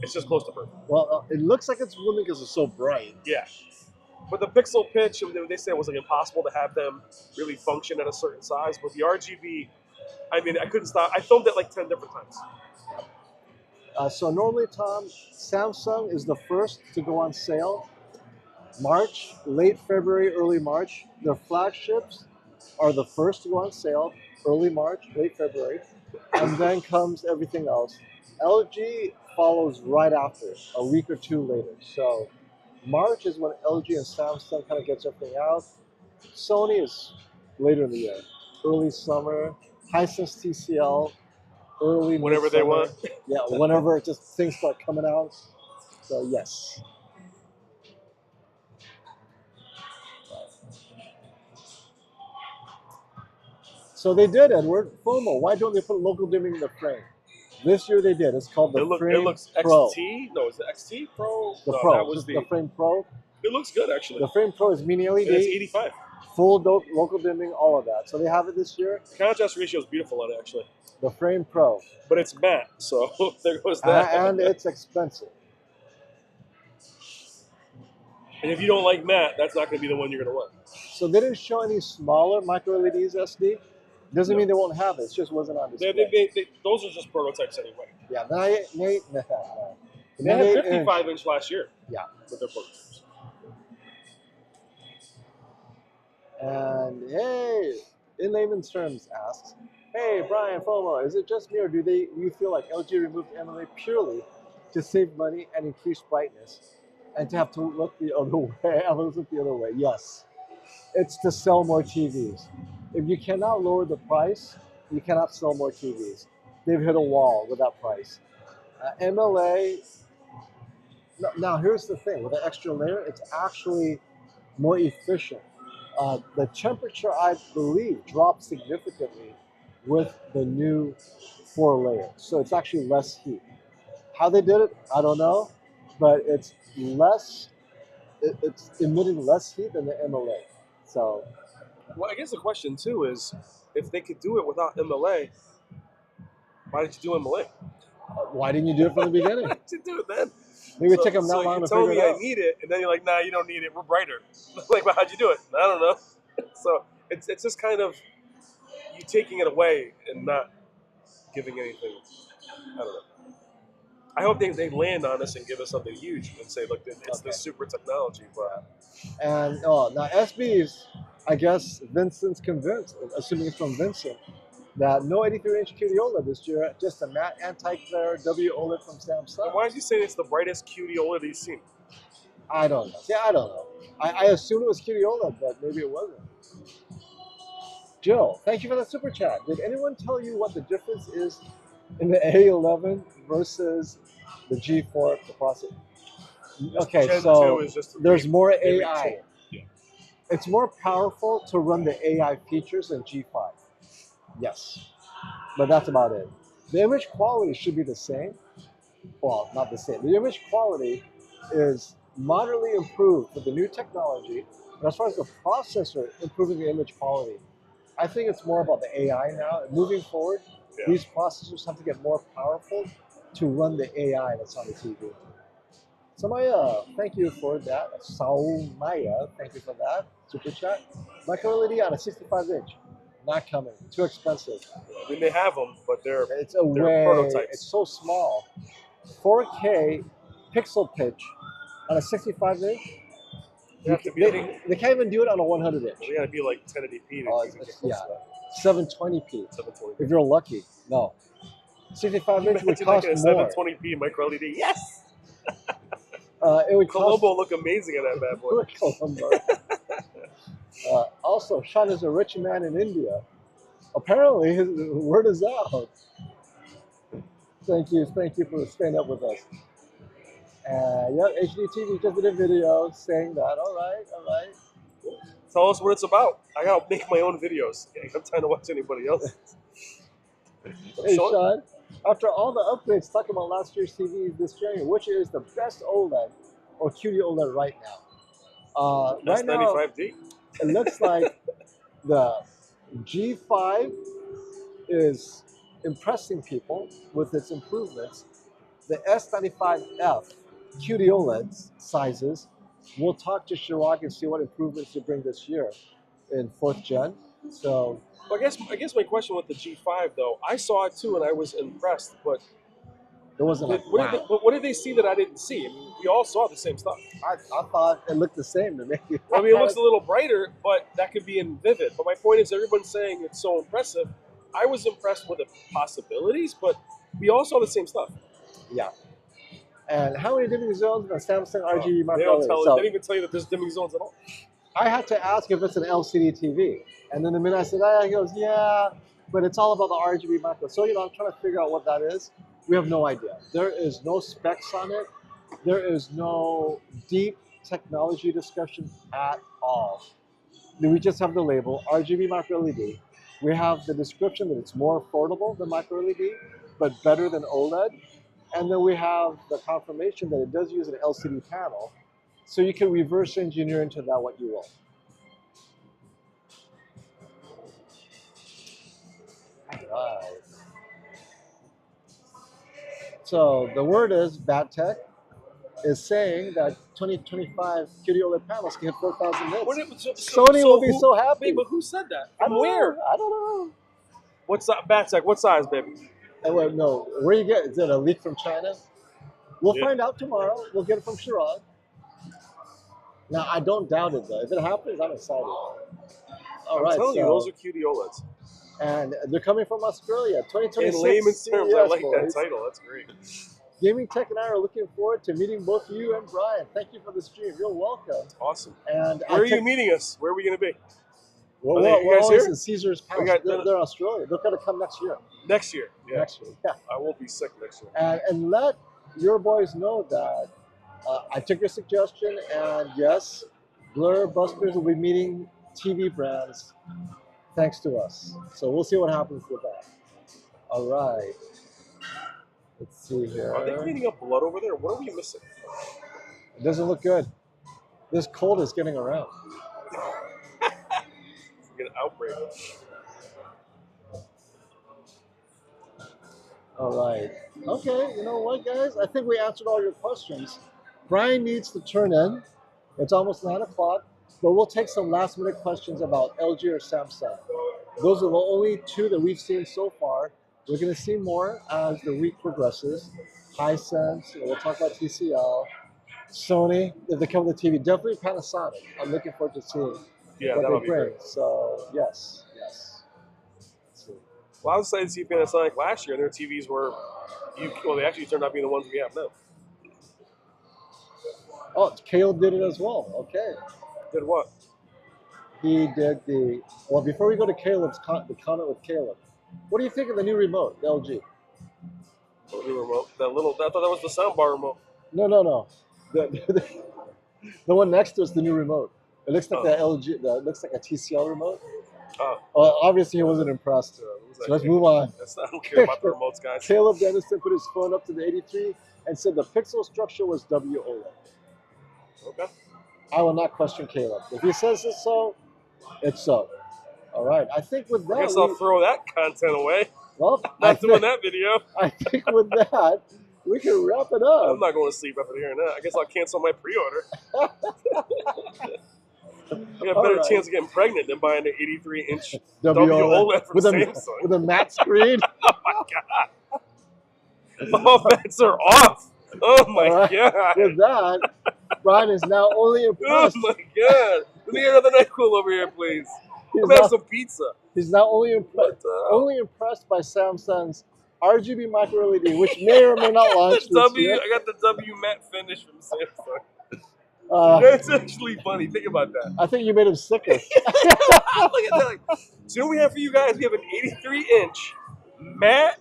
It's just close to perfect. Well, it looks like it's blooming because it's so bright. Yeah. But the pixel pitch, they said it was like impossible to have them really function at a certain size. But the RGB, I mean, I couldn't stop. I filmed it like 10 different times. So normally, Tom, Samsung is the first to go on sale. March, late February, early March. Their flagships are the first to go on sale, early March, late February, and then comes everything else. LG follows right after, a week or two later. So March is when LG and Samsung kind of gets everything out. Sony is later in the year, early summer. Hisense TCL, early whenever they want. Yeah, whenever just things start coming out. So yes. So they did, Edward. FOMO. Why don't they put local dimming in the frame? This year they did. It's called the Frame It looks Pro. XT? No, is it XT Pro? The no, Pro. That was the Frame Pro. It looks good, actually. The Frame Pro is mini LED. And it's 85. Full local dimming, all of that. So they have it this year. The contrast ratio is beautiful on it, actually. The Frame Pro. But it's matte, so there goes that. And it's expensive. And if you don't like matte, that's not going to be the one you're going to want. So they didn't show any smaller micro LEDs, SD? Doesn't mean they won't have it. It just wasn't on display. Those are just prototypes anyway. Yeah, they had 55-inch last year. Yeah. With their prototypes. And hey, in layman's terms asks, hey, Brian, FOMO, is it just me or do you feel like LG removed AMOLED purely to save money and increase brightness and to have to look the other way? Look the other way. Yes. It's to sell more TVs. If you cannot lower the price, you cannot sell more TVs. They've hit a wall with that price. MLA. Now here's the thing: with an extra layer, it's actually more efficient. The temperature, I believe, dropped significantly with the new 4 layer. So it's actually less heat. How they did it, I don't know, but it's less. It's emitting less heat than the MLA. So Well, I guess the question too is, if they could do it without MLA, why did you do MLA? why didn't you do it from the beginning? Why did you do it then? Maybe it took them that So long you to tell figure me it I out. need it, and then you're like, nah, you don't need it. We're brighter. Like, but how'd you do it? I don't know. So it's just kind of you taking it away and not giving anything. I don't know. I hope they land on us and give us something huge and say, look, it's Okay. the super technology. But And oh, now SB's, I guess Vincent's convinced, assuming it's from Vincent, that no 83-inch QD OLED this year, just a matte anti-glare W OLED from Samsung. why is he saying it's the brightest QD OLED he's seen? I don't know. Yeah, I don't know. I assumed it was QD OLED, but maybe it wasn't. Jill, thank you for the super chat. Did anyone tell you what the difference is in the A11 versus the G4, the processor? Okay, Gen 2 so is just there's more a AI. retool. Yeah. It's more powerful to run the AI features than G5. Yes, but that's about it. The image quality should be the same. Well, not the same. The image quality is moderately improved with the new technology. But as far as the processor improving the image quality, I think it's more about the AI now. Moving forward, Yeah. these processors have to get more powerful to run the AI that's on the TV. So Maya, thank you for that. Saul Maya, thank you for that. Super chat. Micro LED on a 65-inch. Not coming. Too expensive. I mean, they have them, but they're They're prototypes. It's so small. 4K pixel pitch on a 65-inch. They have to be. I think They can't even do it on a 100-inch. they got to be like 1080p to Oh, get close yeah, to that. 720p. 720p. If you're lucky. No. 65-inch would Imagine cost like a more. 720p micro LED. Yes. It would Colombo look amazing in that bad boy. Colombo. Also, Sean is a rich man in India. Apparently, his word is out. Thank you for staying up with us. Yeah, HD TV just did a video saying that. All right. Tell us what it's about. I gotta make my own videos. I ain't got time to watch anybody else. Hey, Sean, after all the upgrades, talk about last year's TVs this January. Which is the best OLED or QD OLED right now? Right now, S95D. it looks like the G5 is impressing people with its improvements. The S95F QD OLED sizes, we'll talk to Chirag and see what improvements to bring this year in 4th gen. So Well, I guess my question with the G5 though, I saw it too and I was impressed, but it wasn't like, wow. what did they see that I didn't see? I mean, we all saw the same stuff. I thought it looked the same to me. Well, I mean, it looks a little brighter, but that could be in vivid. But my point is, everyone's saying it's so impressive. I was impressed with the possibilities, but we all saw the same stuff. Yeah. And how many dimming zones in a Samsung RGB micro They don't LED? tell. So They didn't even tell you that there's dimming zones at all. I had to ask if it's an LCD TV. And then the minute I said that, he goes, yeah, but it's all about the RGB micro. So, I'm trying to figure out what that is. We have no idea. There is no specs on it. There is no deep technology discussion at all. We just have the label, RGB micro LED. We have the description that it's more affordable than micro LED, but better than OLED. And then we have the confirmation that it does use an LCD panel. So you can reverse engineer into that what you will. All right. So the word is BatTech is saying that 2025 QD OLED panels can hit 4,000 nits. Sony will be so happy. Wait, but who said that? From where? I don't know. What's that? BatTech, what size, baby? Wait, no, where you get? Is it a leak from China? We'll find out tomorrow. We'll get it from Chirag. Now, I don't doubt it, though. If it happens, I'm excited. I'm telling you, those are QD OLEDs. And they're coming from Australia, 2026. In layman's terms, I like that title. That's great. Gaming Tech and I are looking forward to meeting both you and Brian. Thank you for the stream. You're welcome. Awesome. And Where are you meeting us? Where are we going to be? Well, you we're guys always here? in Caesar's Palace. got- They're in Australia. They're going to come next year. Next year. Yeah. Next year, yeah. I won't be sick next year. And let your boys know that I took your suggestion, and yes, Blur Busters will be meeting TV brands thanks to us. So we'll see what happens with that. All right. Let's see here. Are they cleaning up blood over there? What are we missing? It doesn't look good. This cold is getting around. Get an outbreak. All right. Okay, you know what, guys? I think we answered all your questions. Brian needs to turn in. It's almost 9 o'clock, but we'll take some last-minute questions about LG or Samsung. Those are the only two that we've seen so far. We're going to see more as the week progresses. Hisense, we'll talk about TCL. Sony, if they come with the TV, definitely Panasonic. I'm looking forward to seeing what they bring. So, yes. Let's see. Well, I was excited to see Panasonic last year, and their TVs were, they actually turned out being the ones we have now. Oh, Caleb did it as well. Okay. Did what? He did well, before we go to Caleb's the comment with Caleb, what do you think of the new remote, the LG? The new remote? I thought that was the soundbar remote. No. The one next to us, the new remote. It looks like the LG, it looks like a TCL remote. Well, obviously he wasn't impressed. So let's move on. I don't care about the remotes, guys. Caleb Dennison put his phone up to the 83 and said the pixel structure was WOLED. Okay. I will not question Caleb. If he says it's so, it's so. All right. I think with that, I guess I'll throw that content away. Well, not doing that video. I think with that, we can wrap it up. I'm not going to sleep after hearing that. I guess I'll cancel my pre-order. I got a better chance of getting pregnant than buying an 83-inch WOLED from Samsung. With a matte screen. Oh my god! All bets are off. Oh my god! With that, Brian is now only impressed. Oh my god! Let me get another NyQuil over here, please. I'm gonna have some pizza. He's now only impressed by Samsung's RGB micro LED, which may or may not launch this year. I got the W matte finish from Samsung. That's actually funny. Think about that. I think you made him sicker. Look at that. So what we have for you guys, we have an 83-inch matte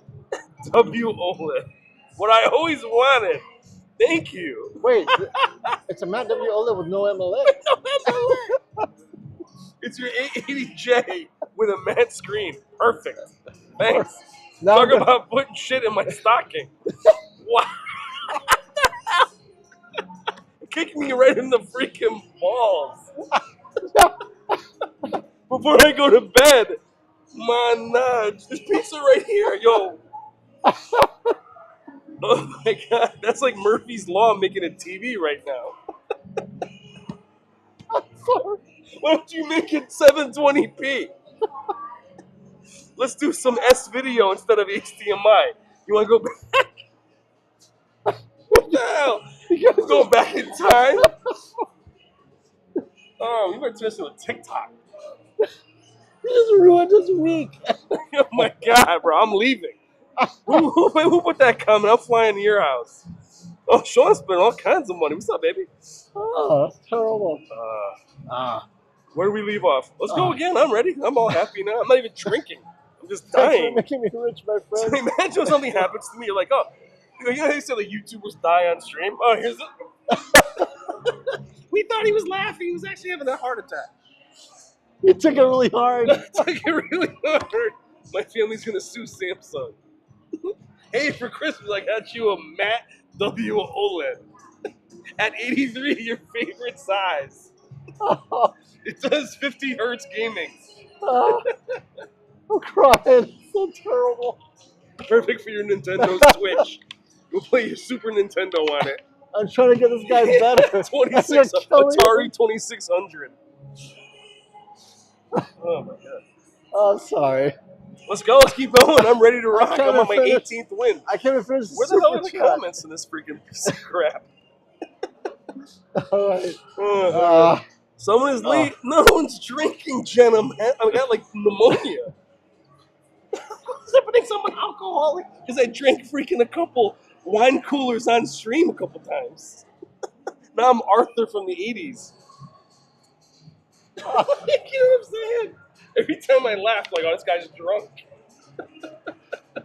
WOLED. What I always wanted. Thank you. Wait, it's a matte WOLED with no MLA. No MLA. It's your 880J with a matte screen. Perfect. Thanks. Now Talk about putting shit in my stocking. Wow. Kick me right in the freaking balls. Before I go to bed. Manaj. This pizza right here, yo. Oh my god. That's like Murphy's Law making a TV right now. I'm sorry. Why don't you make it 720p? Let's do some S video instead of HDMI. You want to go back? What the hell? We're going back in time? Oh, we better turn this into a TikTok. You just ruined this week. Oh my god, bro, I'm leaving. Who put that comment? I'm flying to your house. Oh, Sean spent all kinds of money. What's up, baby? Oh, that's terrible. Where do we leave off? Let's go again. I'm ready. I'm all happy now. I'm not even drinking. I'm just dying. Thanks for making me rich, my friend. So imagine when something happens to me. You're like, oh, you know how they say like YouTubers die on stream? Oh, here's it. We thought he was laughing. He was actually having a heart attack. You took it really hard. Took it really hard. My family's gonna sue Samsung. Hey, for Christmas, I got you a matte WOLED at 83, your favorite size. It does 50 hertz gaming. I'm crying. So terrible. Perfect for your Nintendo Switch. You'll play your Super Nintendo on it. I'm trying to get this guy better. Atari 2600. Oh my god. Oh, I'm sorry. Let's go. Let's keep going. I'm ready to rock. I'm on my 18th win. I can't even finish. Where the hell are the comments in this freaking piece of crap? All right. Someone is late. No one's drinking, Jen. I got like pneumonia. What's happening? Someone alcoholic? Because I drank freaking a couple wine coolers on stream a couple times. Now I'm Arthur from the 80s. You know what I'm saying? Every time I laugh, like, oh, this guy's drunk.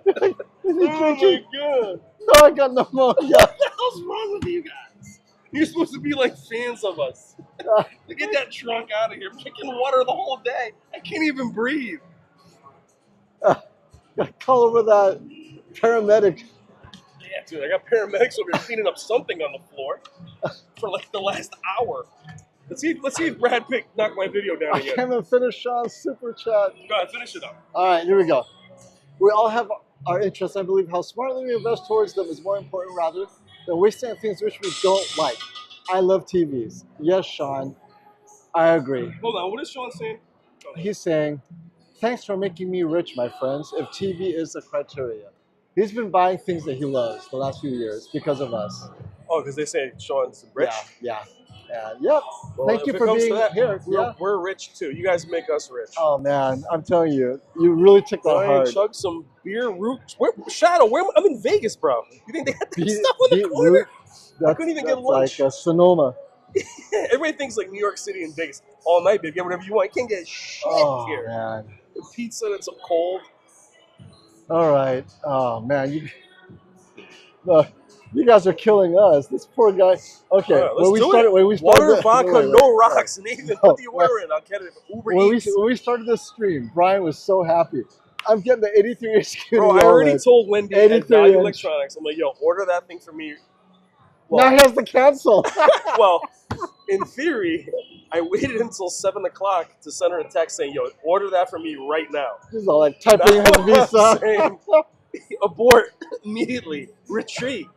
Is he Oh drinking? my god. No, I got pneumonia. What the hell's wrong with you guys? You're supposed to be like fans of us. Get that drunk out of here. I'm drinking water the whole day. I can't even breathe. Call over that paramedic. Yeah, dude, I got paramedics over here cleaning up something on the floor for like the last hour. Let's see if Brad Pitt knocked my video down I again. can't even finish Sean's super chat. Go ahead, finish it up. All right, here we go. We all have our interests. I believe how smartly we invest towards them is more important rather than wasting on things which we don't like. I love TVs. Yes, Sean, I agree. Hold on, what is Sean saying? He's saying, thanks for making me rich, my friends, if TV is the criteria. He's been buying things that he loves the last few years because of us. Oh, because they say Sean's rich? Yeah. Yep. Well, Thank you for being here. We're rich too. You guys make us rich. Oh, man. I'm telling you, you really took that hard. Chug some beer root. Shadow, I'm in Vegas, bro. You think they had that stuff on the corner? I couldn't even get lunch. Like a Sonoma. Everybody thinks like New York City and Vegas. All night, baby. Get whatever you want. You can't get shit here. Man. The pizza that's cold. All right. Oh, man. You guys are killing us. This poor guy. Okay. When we started water, vodka, no rocks. Nathan, what are you wearing? I'll get it. Uber Eats. When we started this stream, Brian was so happy. I'm getting the 83-inch QD Bro, I already told Wendy at Value Electronics, I'm like, yo, order that thing for me. Well, now he has to cancel. Well, in theory, I waited until 7 o'clock to send her a text saying, yo, order that for me right now. He's all like typing his visa. Saying, abort immediately. Retreat.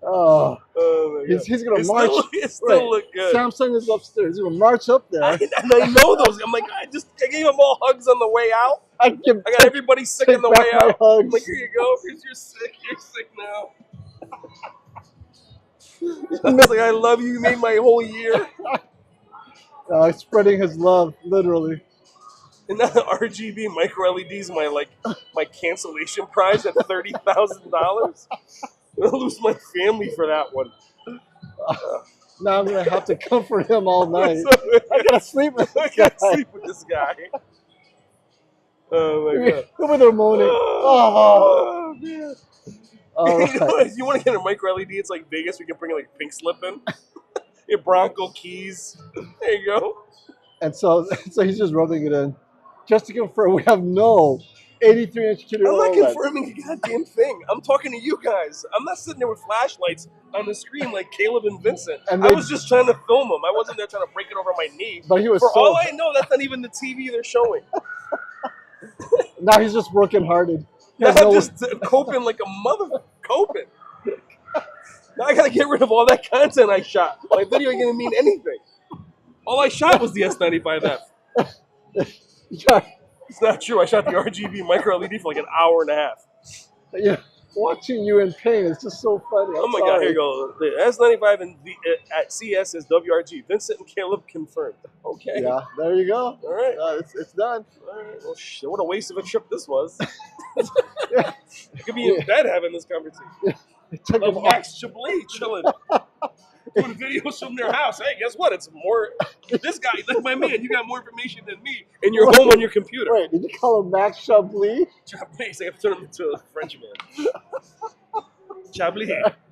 Oh my God. He's gonna march. It still look good. Samsung is upstairs. He's gonna march up there. And I know those. I'm like, I gave them all hugs on the way out. I got everybody sick on the way out. I'm like, here you go. You're sick. You're sick now. I was like, I love you. You made my whole year. Spreading his love, literally. And now RGB micro LEDs, my cancellation prize at $30,000. I'm gonna lose my family for that one. Now I'm gonna have to comfort him all night. I gotta sleep with this guy. Oh my God! Over there moaning. Oh man! Right. You want to get a micro LED? It's like Vegas. We can bring like pink slip in. Your Bronco keys. There you go. And so he's just rubbing it in, just to confirm we have no 83-inch QD OLED. I'm not confirming a goddamn thing. I'm talking to you guys. I'm not sitting there with flashlights on the screen like Caleb and Vincent. And I was just trying to film them. I wasn't there trying to break it over my knee. But he was. For all I know, that's not even the TV they're showing. Now he's just brokenhearted. Now I'm just coping like a mother coping. Now I gotta get rid of all that content I shot. My video ain't gonna mean anything. All I shot was the S95F. Yeah. It's not true. I shot the RGB micro LED for like an hour and a half. Yeah, watching you in pain is just so funny. Oh my God, here you go. The S95 and at CS is WRG. Vincent and Caleb confirmed. Okay. Yeah, there you go. All right. It's done. All right. Well, shit, what a waste of a trip this was. Yeah. You could be in bed having this conversation. Yeah. Like Max Chablis chilling. Doing videos from their house. Hey, guess what? It's more. This guy, like my man, you got more information than me, and you're home on your computer. Wait, did you call him Max Chablis? Chablis. I have to turn him into a Frenchman. Chablis.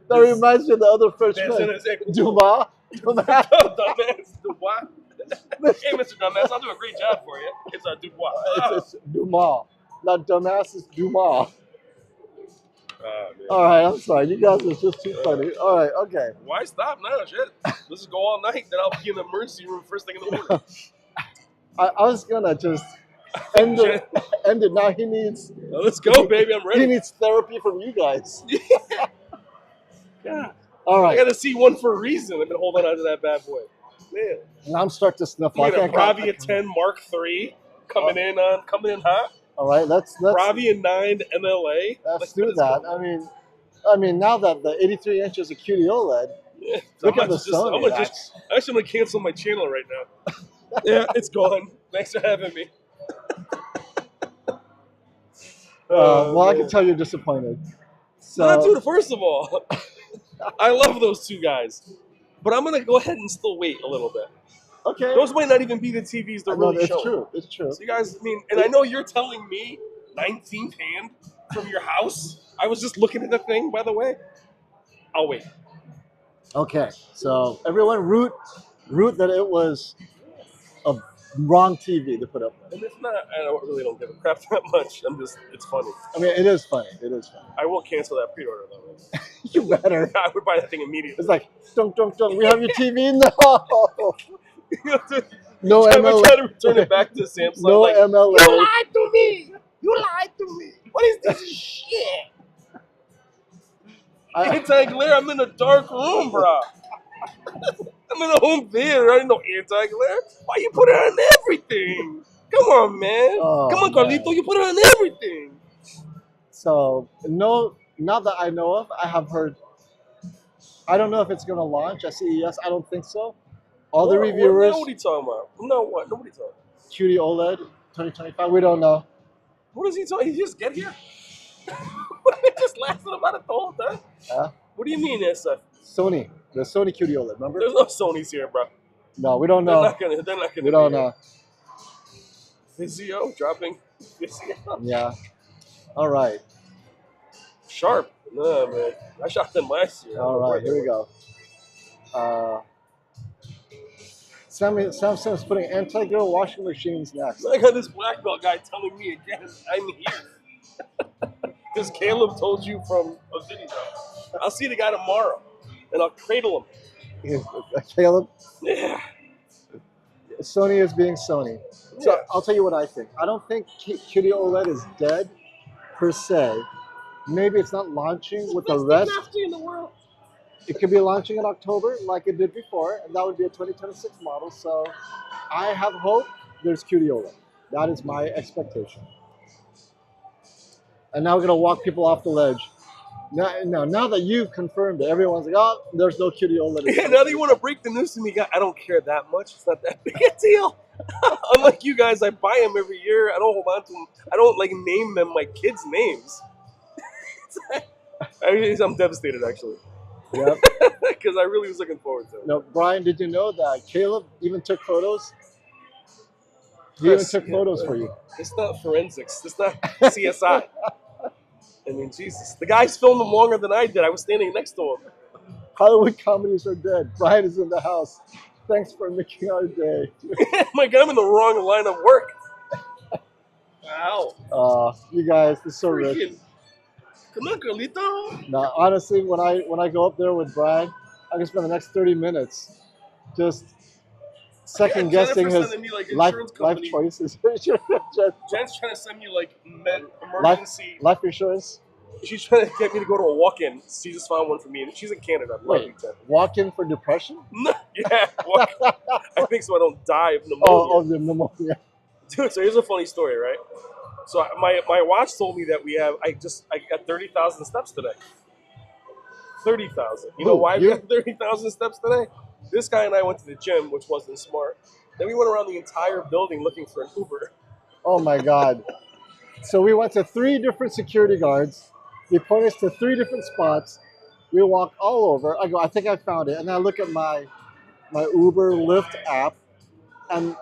That reminds me of the other Frenchman. Dumas. Dumbass. Dubois. Hey, Mr. Dumbass, I'll do a great job for you. It's a Dubois. It's Dumas. Not dumbass, it's Dumas. All right, I'm sorry. You guys are just too funny. All right, okay. Why stop now? Shit. Let's just go all night. Then I'll be in the emergency room first thing in the morning. I was going to just end it. Now he needs... Well, let's go, baby. I'm ready. He needs therapy from you guys. Yeah. All right. I got to see one for a reason. I've been holding on to that bad boy. Man. And I'm starting to sniff. You got a Bravia 10 Mark III coming in hot. All right, let's Bravia 9 MLA. Let's do that. I mean, now that the 83 inches of QD OLED, yeah, look at the Sony. I'm gonna cancel my channel right now. Yeah, it's gone. Thanks for having me. Well, I can tell you're disappointed. Nah, So dude, first of all, I love those two guys. But I'm going to go ahead and still wait a little bit. okay, Those might not even be the TVs they're no, really it's showing. true. It's true. So you guys, I mean, and I know you're telling me 19th hand from your house. I was just looking at the thing, by the way. I'll wait. Okay, so everyone root that it was a wrong TV to put up there. And if not, really don't give a crap that much. It's funny. I mean, it is funny. It is funny. I will cancel that pre-order though. You better. I would buy that thing immediately. It's like, dunk. We have your TV. No. No I'm MLA. trying to return it back to Samsung. No like, MLA. You lied to me. You lied to me. What is this shit? Anti-glare. I'm in a dark room, bro. I'm in a home theater. I ain't no anti-glare. Why you put it on everything? Come on, man. Oh, Come on, man. Carlito. You put it on everything. So no, not that I know of. I have heard. I don't know if it's going to launch at CES. I don't think so. All the reviewers. What are you talking about? No, what? Nobody talking. QD OLED 2025. We don't know. What is he talking? He just get here? It just lasted about it the whole time. What do you mean, SF? Sony. The Sony QD OLED. Remember? There's no Sonys here, bro. No, we don't know. They're not gonna. We don't know. Vizio dropping. Vizio. Yeah. All right. Sharp. No, man. I shot them last year. All right. Here we go. Samsung's putting anti-glare washing machines next. I got this black belt guy telling me again, I'm here. Because Caleb told you from a video. I'll see the guy tomorrow, and I'll cradle him. Caleb? Yeah. Sony is being Sony. So Yeah. I'll tell you what I think. I don't think QD OLED is dead, per se. Maybe it's not launching with the rest. In the world. It could be launching in October like it did before, and that would be a 2026 model. So I have hope there's QD OLED. That is my expectation. And now we're going to walk people off the ledge. Now that you've confirmed it, everyone's like, oh, there's no QD OLED. Yeah, now that you want to break the news to me, I don't care that much. It's not that big a deal. Unlike you guys, I buy them every year. I don't hold on to them. I don't name them my kids' names. I'm devastated, actually. Yep. Because I really was looking forward to it. No, Brian, did you know that Caleb even took photos? He even took photos for you. It's not forensics. It's not CSI. I mean, Jesus. The guys filmed them longer than I did. I was standing next to him. Hollywood comedies are dead. Brian is in the house. Thanks for making our day. My God, I'm in the wrong line of work. Wow. You guys, this is so rich. Come on, Carlito. Now, honestly, when I go up there with Brian, I can spend the next 30 minutes just second guessing his life choices. Jen's trying to send me emergency life insurance. She's trying to get me to go to a walk-in. She just found one for me, and she's in Canada. Wait, walk-in for depression? No, yeah, I think so. I don't die of pneumonia. Oh, the pneumonia. Dude, so here's a funny story, right? So my watch told me that I got 30,000 steps today. 30,000. You know why we got 30,000 steps today? This guy and I went to the gym, which wasn't smart. Then we went around the entire building looking for an Uber. Oh my God. So we went to 3 different security guards. They pointed us to 3 different spots. We walked all over. I go, I think I found it. And I look at my Uber Lyft app, and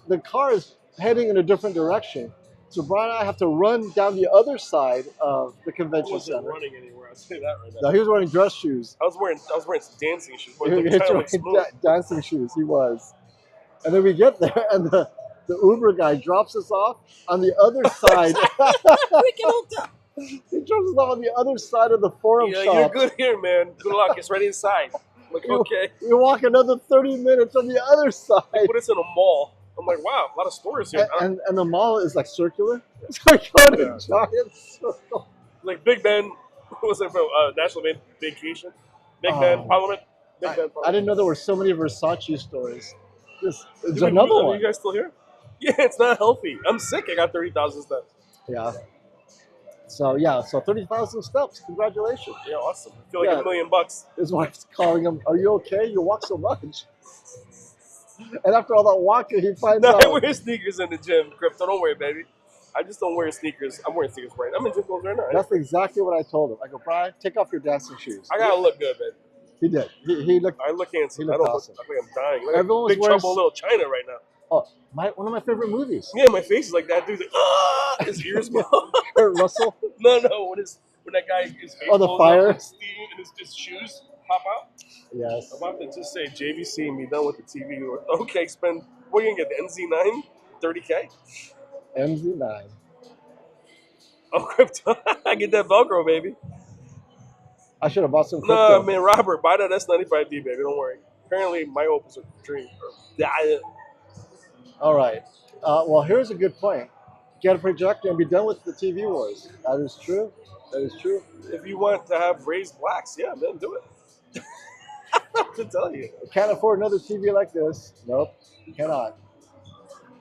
the car is heading in a different direction. So Brian and I have to run down the other side of the convention center. I wasn't running anywhere. I'll say that right now. No, he was wearing dress shoes. I was wearing some dancing shoes. He was wearing dancing shoes. He was. And then we get there, and the Uber guy drops us off on the other side. He drops us off on the other side of the Forum shop. You're good here, man. Good luck. It's right inside. I'm like, okay. We walk another 30 minutes on the other side. They put us in a mall. I'm like, wow, a lot of stores here. And the mall is like circular. It's like on a giant circle. Like Big Ben, what was it from National Vacation? Big Ben, Parliament. Big Ben, Parliament. I didn't know there were so many Versace stores. There's another one. Are you guys still here? Yeah, it's not healthy. I'm sick. I got 30,000 steps. Yeah. So 30,000 steps. Congratulations. Yeah, awesome. I feel like $1 million. His wife's calling him, are you okay? You walk so much. And after all that walking, he finds out. I wear sneakers in the gym, Crypto. Don't worry, baby. I just don't wear sneakers. I'm wearing sneakers right now. I'm in gym clothes right now. That's exactly what I told him. I go, Brian, take off your dancing shoes. I gotta look good, man. He did. He looked. I look handsome. He I looked don't awesome. look like I'm dying. Like Everyone was Big wearing. Trouble in Little China right now. Oh, one of my favorite movies. Yeah, my face is like that. Dude's like, ah, his ears go. Kurt Russell. No, when that guy his face Oh, the blows fire. up and steam and his shoes pop out. Yes. I'm about to just say JVC and be done with the TV. Okay, spend what are you gonna get? The NZ9, 30K. MZ9. Oh, crypto! I get that Velcro, baby. I should have bought some crypto. No, man, Robert, buy that S95D, baby. Don't worry. Apparently, my opens are dream. All right. Well, here's a good point. Get a projector and be done with the TV wars. That is true. That is true. If you want to have raised blacks, yeah, man, do it. I don't have to tell you. Can't afford another TV like this. Nope. Cannot.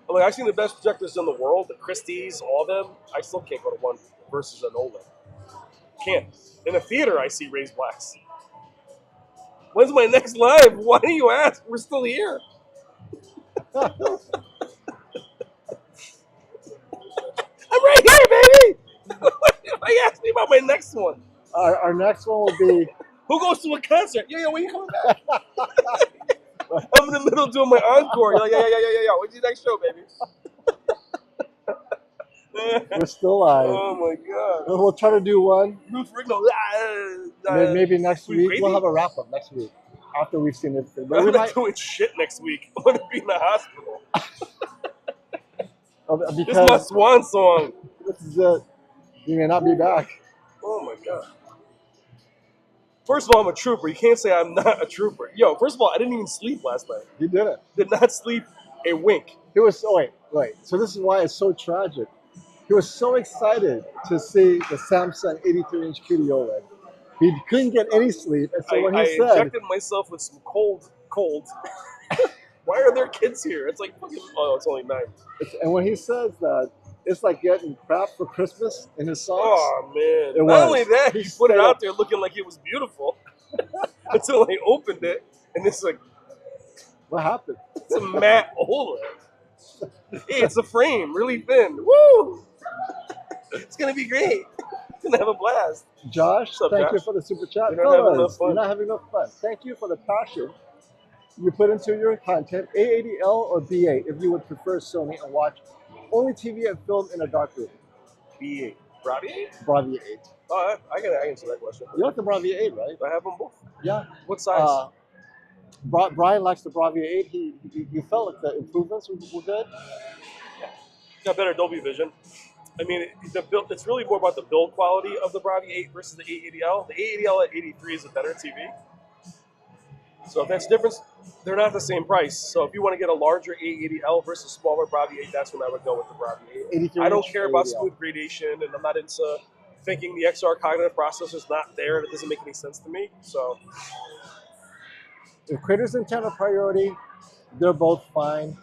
Like, I've seen the best projectors in the world, the Christie's, all of them. I still can't go to one versus an OLED. Can't. In a theater, I see raised blacks. When's my next live? Why do you ask? We're still here. I'm right here, baby. Why ask me about my next one? Our next one will be. Who goes to a concert? Yo, when you coming back? I'm in the middle doing my encore. You're like, yeah. When's your next show, baby? We're still live. Oh my god. We'll try to do one. Ruth Rigno. Maybe next week. crazy? We'll have a wrap up next week after we've seen it. But I'm we not might, doing shit next week. I'm gonna be in the hospital. This is my because swan song. this is it. You may not be back. Oh my god. First of all, I'm a trooper. You can't say I'm not a trooper. Yo, first of all, I didn't even sleep last night. You did it. Did not sleep a wink. He was. Oh, wait. So this is why it's so tragic. He was so excited to see the Samsung 83-inch QD OLED. He couldn't get any sleep, and so when he I said, injected myself with some cold. Why are there kids here? It's like fucking. Oh, it's only 9. and when he says that, it's like getting crap for Christmas in his socks. Oh man! It Not was. only that, he He put it stayed out up. there looking like it was beautiful until I opened it, and it's like What happened? it's a matte OLED. Hey, it's a frame, really thin. Woo! It's gonna be great. Gonna have a blast. Josh, What's up, thank you Josh? for the super chat. You're not having enough Fellas, fun. you're not having enough fun. Thank you for the passion you put into your content. A80L or B8 if you would prefer Sony and watch only TV and film in a dark room. B8. Bravia 8? Bravia 8. Oh, I gotta answer that question. You like the Bravia 8, right? I have them both. Yeah. What size? Brian likes the Bravia 8. He felt like the improvements were good. Got better Dolby Vision. I mean, the build, it's really more about the build quality of the Bravia 8 versus the A80L. The A80L at 83 is a better TV. So if that's different, they're not the same price. So if you want to get a larger A80L versus smaller Bravia 8, that's when I would go with the Bravia 8. 83 I don't inch care about A80L. smooth gradation, and I'm not into thinking the XR cognitive processor's not there. It doesn't make any sense to me. So If creators intent are priority, they're both fine.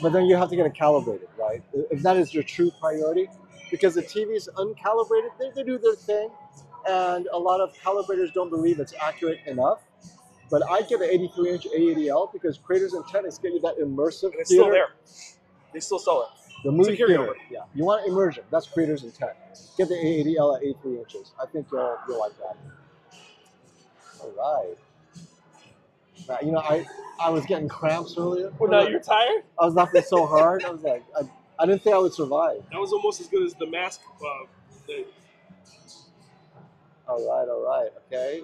But then you have to get it calibrated, right? If that is your true priority. Because the TV's uncalibrated, they do their thing. And a lot of calibrators don't believe it's accurate enough. But I get an 83-inch A80L because creators intent is getting that immersive and it's theater. still there. They still sell it. The movie It's a theater. carryover. Yeah. You want immersion. That's creators intent. Get the A80L at 83 inches. I think you'll like that. All right. Now, you know, I was getting cramps earlier. Well, now you're tired? I was laughing so hard. I was like, I didn't think I would survive. That was almost as good as the mask thing. All right. Okay.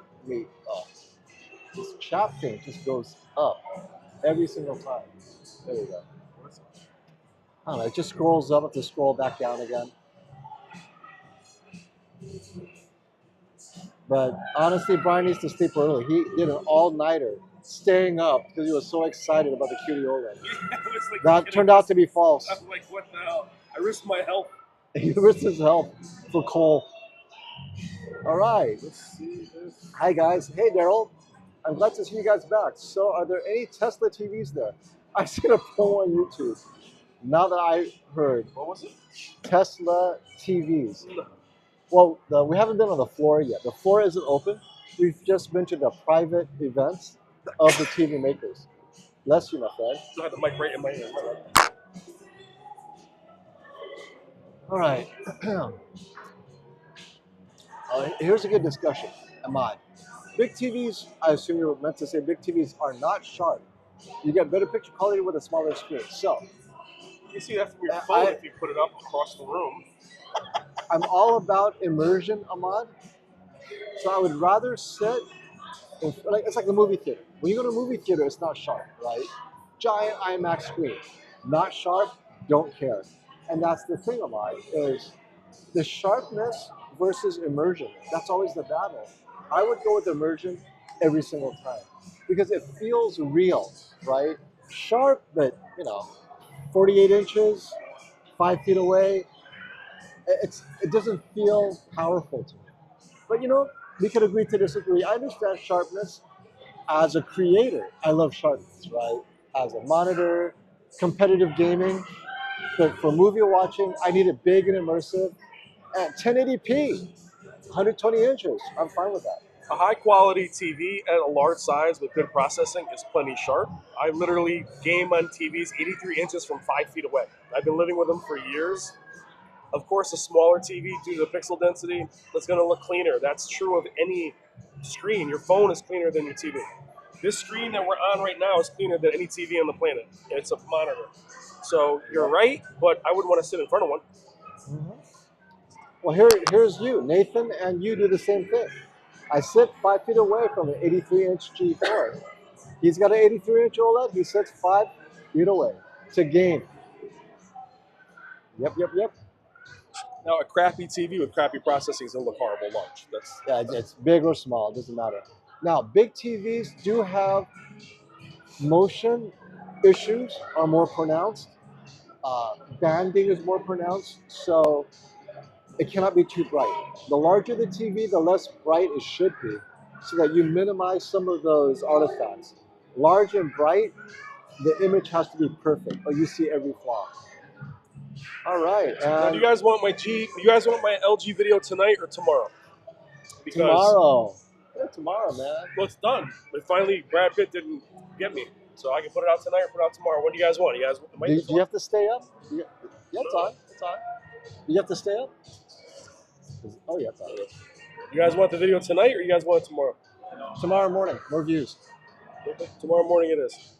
This chat thing just goes up every single time. There we go. I don't know. It just scrolls up. I have to scroll back down again. But honestly, Brian needs to sleep early. He did an all-nighter, staying up because he was so excited about the QD OLED. Like That turned out to be false. I was like, what the hell? I risked my health. He risked his health for Cole. All right. Let's see this. Hi, guys. Hey, Daryl. I'm glad to see you guys back. So, are there any Tesla TVs there? I seen a promo on YouTube. Now that I heard What was it? Tesla TVs. No. Well, we haven't been on the floor yet. The floor isn't open. We've just been to the private events of the TV makers. Bless you, my friend. I had the mic right in my hand. All right. Here's a good discussion, Ahmad. Big TVs, I assume you were meant to say big TVs are not sharp. You get better picture quality with a smaller screen. So You see that from your I- phone if you put it up across the room. I'm all about immersion, Ahmad. So I would rather sit, like it's like the movie theater. When you go to a movie theater, it's not sharp, right? Giant IMAX screen, not sharp, don't care. And that's the thing, Ahmad, is the sharpness versus immersion. That's always the battle. I would go with immersion every single time because it feels real, right? Sharp, but 48 inches, 5 feet away. It doesn't feel powerful to me. But we could agree to disagree. I understand sharpness as a creator. I love sharpness, right? As a monitor, competitive gaming. But for movie watching, I need it big and immersive at 1080p, 120 inches. I'm fine with that. A high quality TV at a large size with good processing is plenty sharp. I literally game on TVs 83 inches from 5 feet away. I've been living with them for years. Of course, a smaller TV, due to the pixel density, that's going to look cleaner. That's true of any screen. Your phone is cleaner than your TV. This screen that we're on right now is cleaner than any TV on the planet. It's a monitor. So you're right, but I wouldn't want to sit in front of one. Mm-hmm. Well, here's you, Nathan, and you do the same thing. I sit 5 feet away from an 83-inch G4. He's got an 83-inch OLED. He sits 5 feet away to game. Yep. Now, a crappy TV with crappy processing is going to look horrible large. It's big or small, it doesn't matter. Now, big TVs do have motion issues are more pronounced. Banding is more pronounced, so it cannot be too bright. The larger the TV, the less bright it should be, so that you minimize some of those artifacts. Large and bright, the image has to be perfect, or you see every flaw. All right. Now, do you guys want my LG video tonight or tomorrow? Because tomorrow. Yeah, tomorrow, man. Well, it's done. But finally, Brad Pitt didn't get me, so I can put it out tonight or put it out tomorrow. What do you guys want? You guys Do you have to stay up? Yeah, it's on. It's on. Do you have to stay up? Oh, yeah, it's on. You guys want the video tonight or you guys want it tomorrow? Tomorrow morning, more views. Tomorrow morning it is.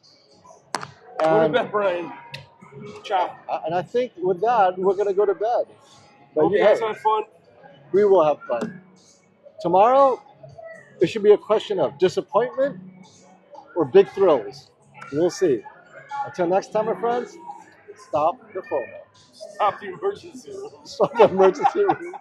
Go to bed, Brian. Ciao. And I think with that, we're going to go to bed. But Hope you guys had fun. We will have fun. Tomorrow, it should be a question of disappointment or big thrills. We'll see. Until next time, my friends, stop the FOMO. Stop the emergency room. Stop the emergency room.